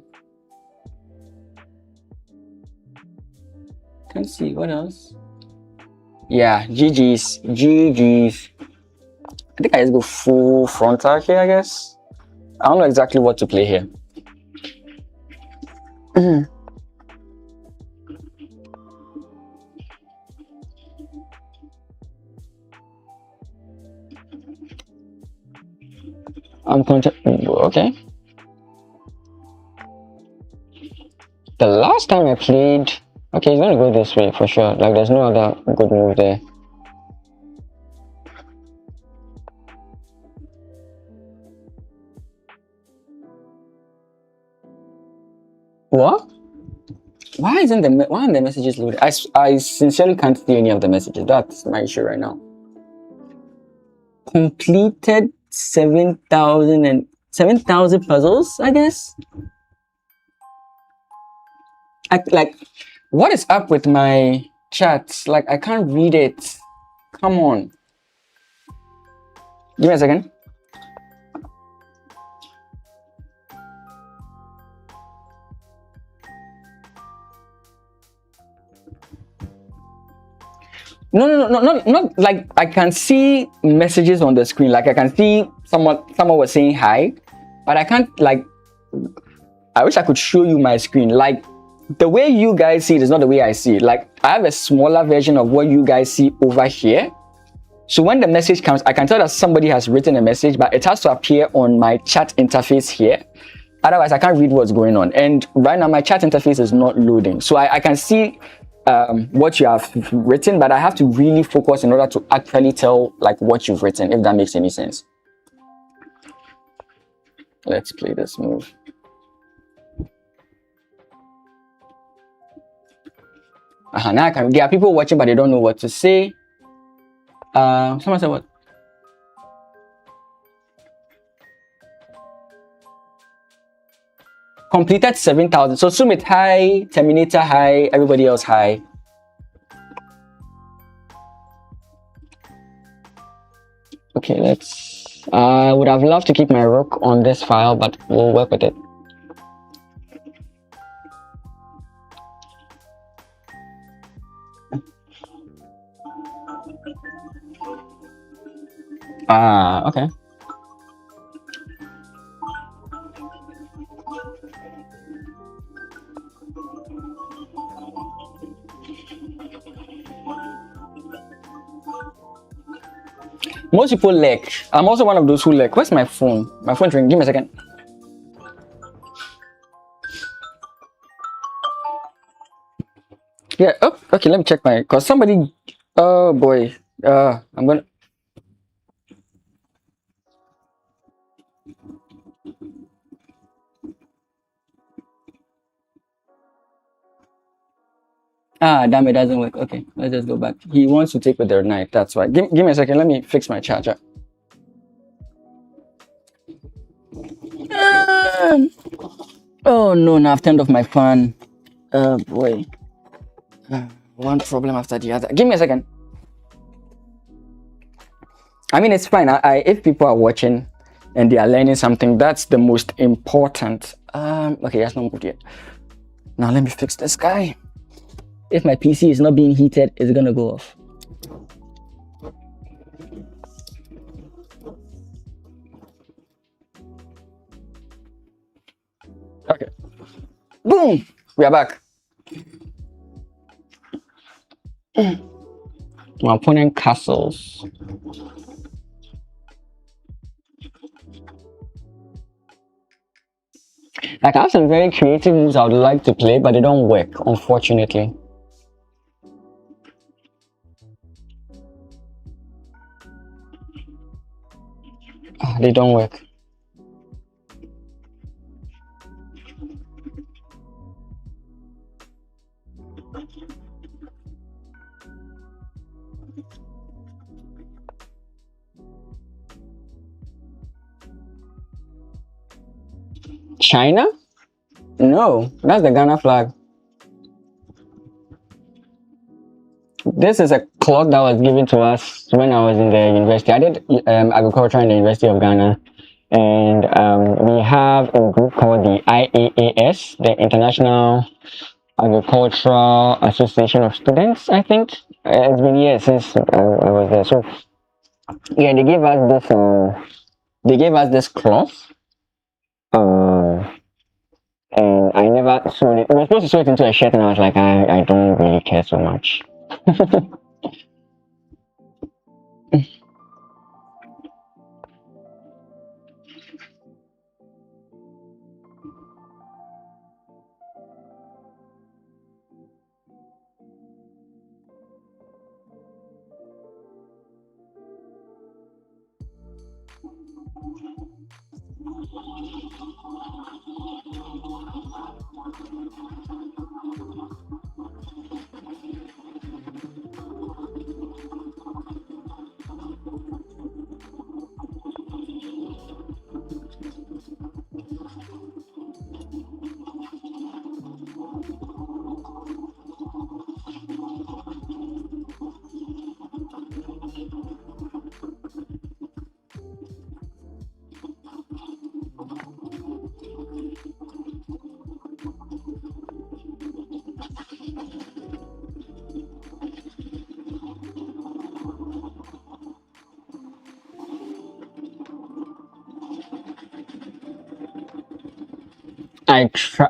see. What else? Yeah, GG's. GG's. I think I just go full frontal here, I guess. I don't know exactly what to play here. Okay. The last time I played, okay, it's gonna go this way for sure. Like, there's no other good move there. What? Why aren't the messages loaded? I sincerely can't see any of the messages. That's my issue right now. Completed 7,000 puzzles, I guess. Like, what is up with my chat? Like, I can't read it. Come on. Give me a second. No, not like I can see messages on the screen. Like I can see someone was saying hi, but I can't like I wish I could show you my screen. Like, the way you guys see it is not the way I see it. Like, I have a smaller version of what you guys see over here. So when the message comes, I can tell that somebody has written a message, but it has to appear on my chat interface here. Otherwise, I can't read what's going on. And right now, my chat interface is not loading. So I can see what you have written, but I have to really focus in order to actually tell like what you've written, if that makes any sense. Let's play this move. Now I can. There are people watching, but they don't know what to say. Someone said what? Completed 7,000. So Sumit high, Terminator high, everybody else high. Okay, let's. I would have loved to keep my rook on this file, but we'll work with it. Okay. Most people lack. I'm also one of those who lack. Where's my phone? My phone's ringing. Give me a second. Yeah. Oh, okay. Let me check my. Cause somebody. Oh boy. I'm gonna. Damn, it doesn't work. Okay, let's just go back. He wants to take with their knife. That's why. Give me a second. Let me fix my charger. Oh no! Now I've turned off my fan. Oh boy. One problem after the other. Give me a second. I mean, it's fine. If people are watching and they are learning something, that's the most important. Okay, that's not moved yet. Now let me fix this guy. If my PC is not being heated, it's gonna go off. Okay. Boom! We are back. My opponent castles. Like, I have some very creative moves I would like to play, but they don't work, unfortunately. They don't work. China? No, that's the Ghana flag. This is a clock that was given to us when I was in the university. I did agriculture in the University of Ghana, and we have a group called the IAAS, the International Agricultural Association of Students, I think. It's been years since I was there. So yeah, they gave us this cloth. And I never sewed it. We were supposed to sew it into a shirt, and I was like, I don't really care so much.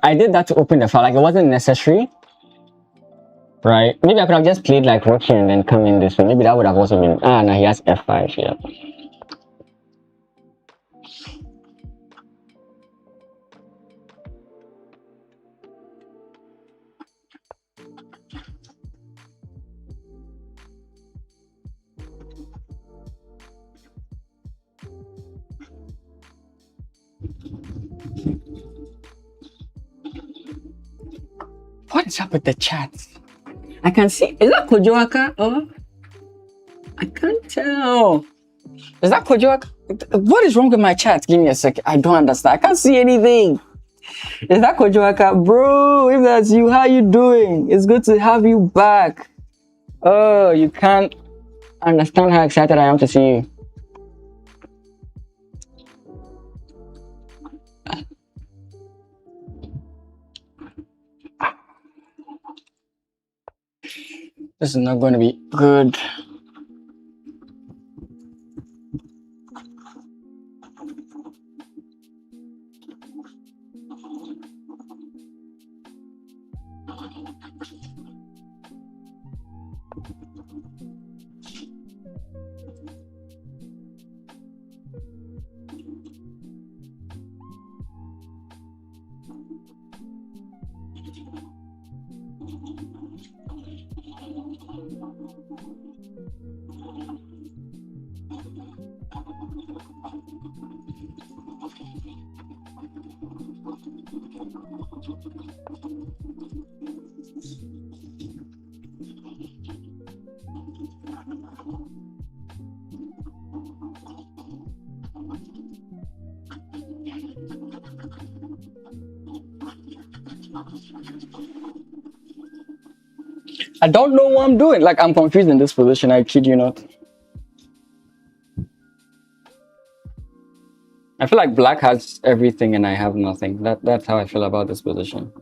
I did that to open the file. Like, it wasn't necessary, right? Maybe I could have just played like rook here and then come in this way. Maybe that would have also been. Ah, no, he has f5 here. What is up with the chat? I can see. Is that Kojoaka? Oh, I can't tell. Is that Kojoaka? What is wrong with my chat? Give me a second. I don't understand. I can't see anything. Is that Kojoaka? Bro, if that's you, how you doing? It's good to have you back. Oh, you can't understand how excited I am to see you. This is not going to be good. I don't know what I'm doing. Like, I'm confused in this position. I kid you not. I feel like black has everything and I have nothing. That's how I feel about this position.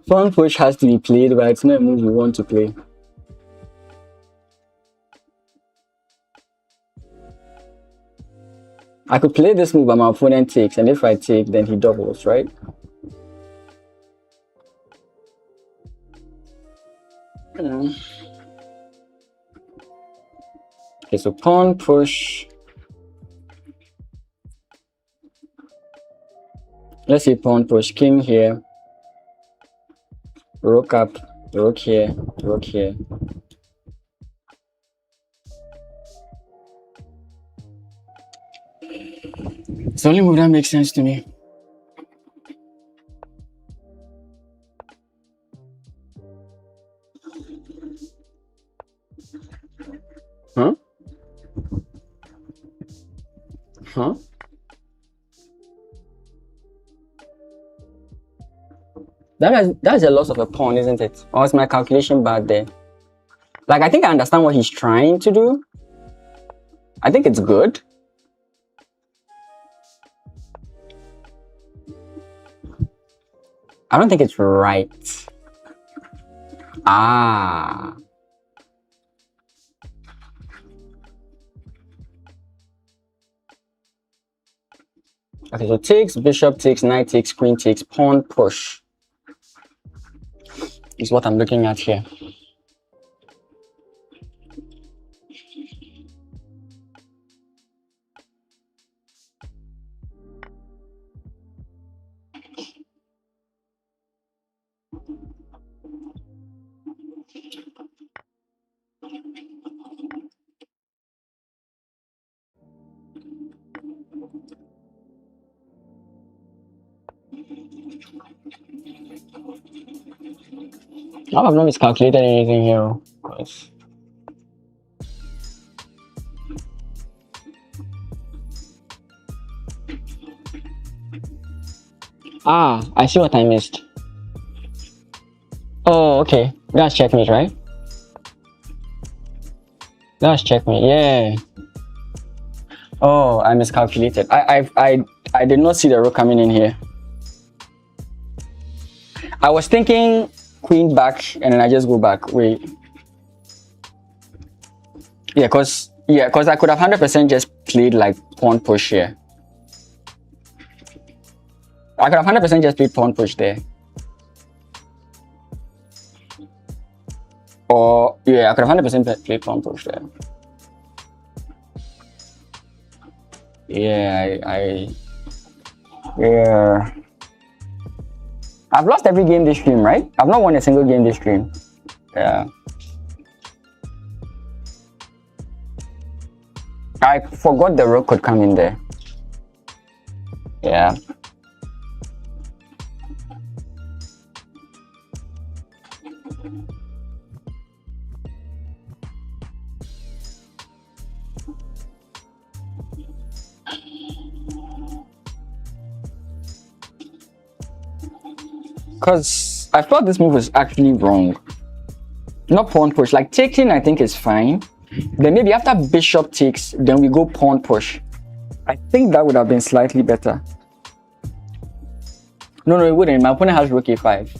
Pawn push has to be played, but it's not a move we want to play. I could play this move, but my opponent takes, and if I take, then he doubles, right? Okay, so pawn push. Let's say pawn push, king here, rook up, rook here, rook here. It's the only move that makes sense to me. Huh? Huh? That's a loss of a pawn, isn't it? Or is my calculation bad there? Like, I think I understand what he's trying to do. I think it's good. I don't think it's right. Ah. Okay, so takes, bishop takes, knight takes, queen takes, pawn push. is what I'm looking at here. I've not miscalculated anything here, because I see what I missed. Oh, okay. That's checkmate, right? That's checkmate. Yeah. Oh, I miscalculated. I did not see the rook coming in here. I was thinking queen back, and then I just go back. Wait. Yeah, cause I could have 100% just played like pawn push here. I could have 100% just played pawn push there. Or yeah, I could have 100% played pawn push there. Yeah, yeah. I've lost every game this stream, right? I've not won a single game this stream. Yeah. I forgot the rook could come in there. Yeah. Because I thought this move was actually wrong. Not pawn push. Like taking, I think is fine. Then maybe after bishop takes, then we go pawn push. I think that would have been slightly better. No, it wouldn't. My opponent has rook a5.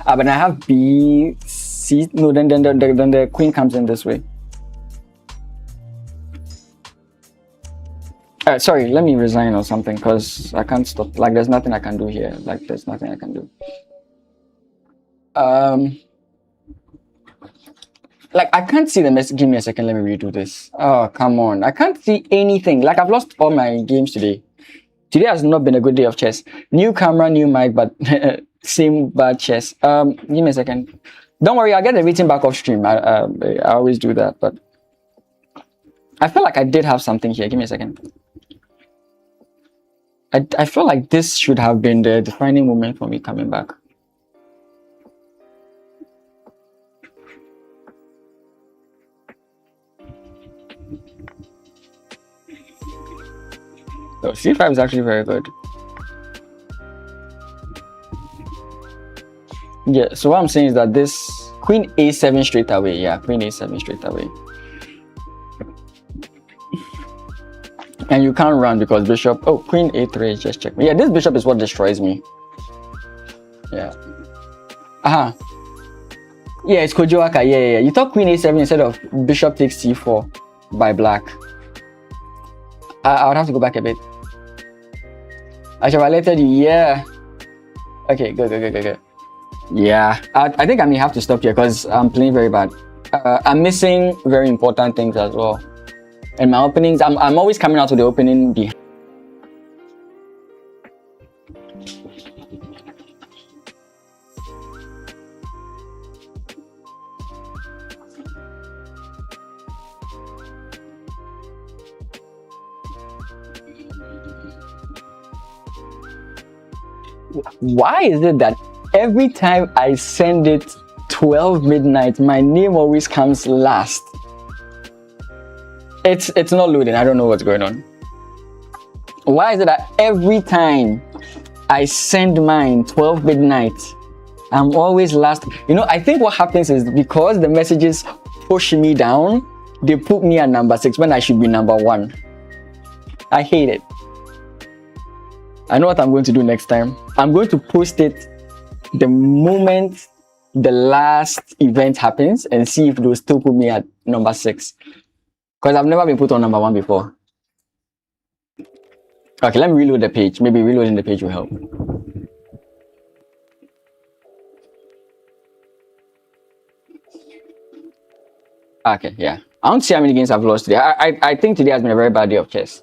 But I have b, c. No, then the queen comes in this way. Sorry, let me resign or something, because I can't stop. Like, there's nothing I can do here. Like, there's nothing I can do. Like, I can't see the message. Give me a second. Let me redo this. Oh, come on. I can't see anything. Like, I've lost all my games today. Today has not been a good day of chess. New camera, new mic, but same bad chess. Give me a second. Don't worry, I'll get the rating back off stream. I always do that, but I feel like I did have something here. Give me a second. I feel like this should have been the defining moment for me coming back. So c5 is actually very good. Yeah, so what I'm saying is that this queen a7 straight away. Yeah, queen a7 straight away. And you can't run because bishop. Oh, queen a3 is just check. Yeah, this bishop is what destroys me. Yeah. Yeah, it's Kojoaka. Yeah. You thought queen a7 instead of bishop takes c4 by black. I would have to go back a bit. I should have alerted you. Yeah. Okay, good. Yeah, I think I may have to stop here because I'm playing very bad. I'm missing very important things as well. And my openings, I'm always coming out with the opening behind. Why is it that every time I send it 12 midnight, my name always comes last? It's not loading. I don't know what's going on. Why is it that every time I send mine 12 midnight, I'm always last? You know, I think what happens is because the messages push me down, they put me at number 6 when I should be number 1. I hate it. I know what I'm going to do next time. I'm going to post it the moment the last event happens and see if they'll still put me at number 6. Because I've never been put on number 1 before. Okay, let me reload the page. Maybe reloading the page will help. Okay, yeah. I don't see how many games I've lost today. I think today has been a very bad day of chess.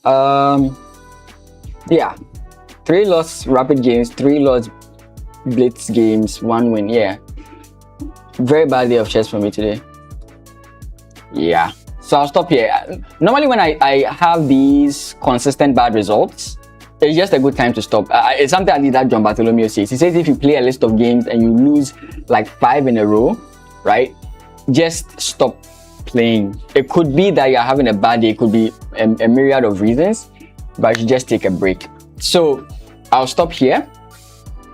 Um, yeah, 3 lost rapid games, 3 lost blitz games, 1 win. Yeah, very bad day of chess for me today. Yeah, so I'll stop here. Normally, when I have these consistent bad results, it's just a good time to stop. It's something I did that John Bartholomew says. He says if you play a list of games and you lose like 5 in a row, right? Just stop playing. It could be that you're having a bad day. It could be a myriad of reasons, but you just take a break. So I'll stop here.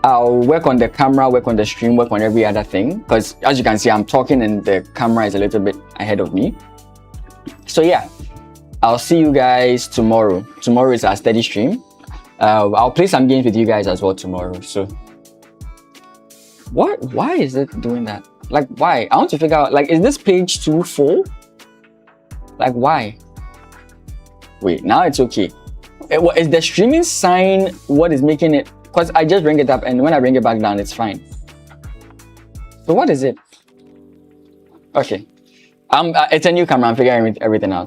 I'll work on the camera, work on the stream, work on every other thing. Because as you can see, I'm talking and the camera is a little bit ahead of me. So yeah, I'll see you guys tomorrow. Tomorrow is our steady stream. I'll play some games with you guys as well tomorrow. So why is it doing that? Like, why? I want to figure out, like, is this page too full? Like, why? Wait, now it's okay. Is the streaming sign what is making it? Because I just bring it up and when I bring it back down, it's fine. So what is it? Okay. It's a new camera. I'm figuring everything out.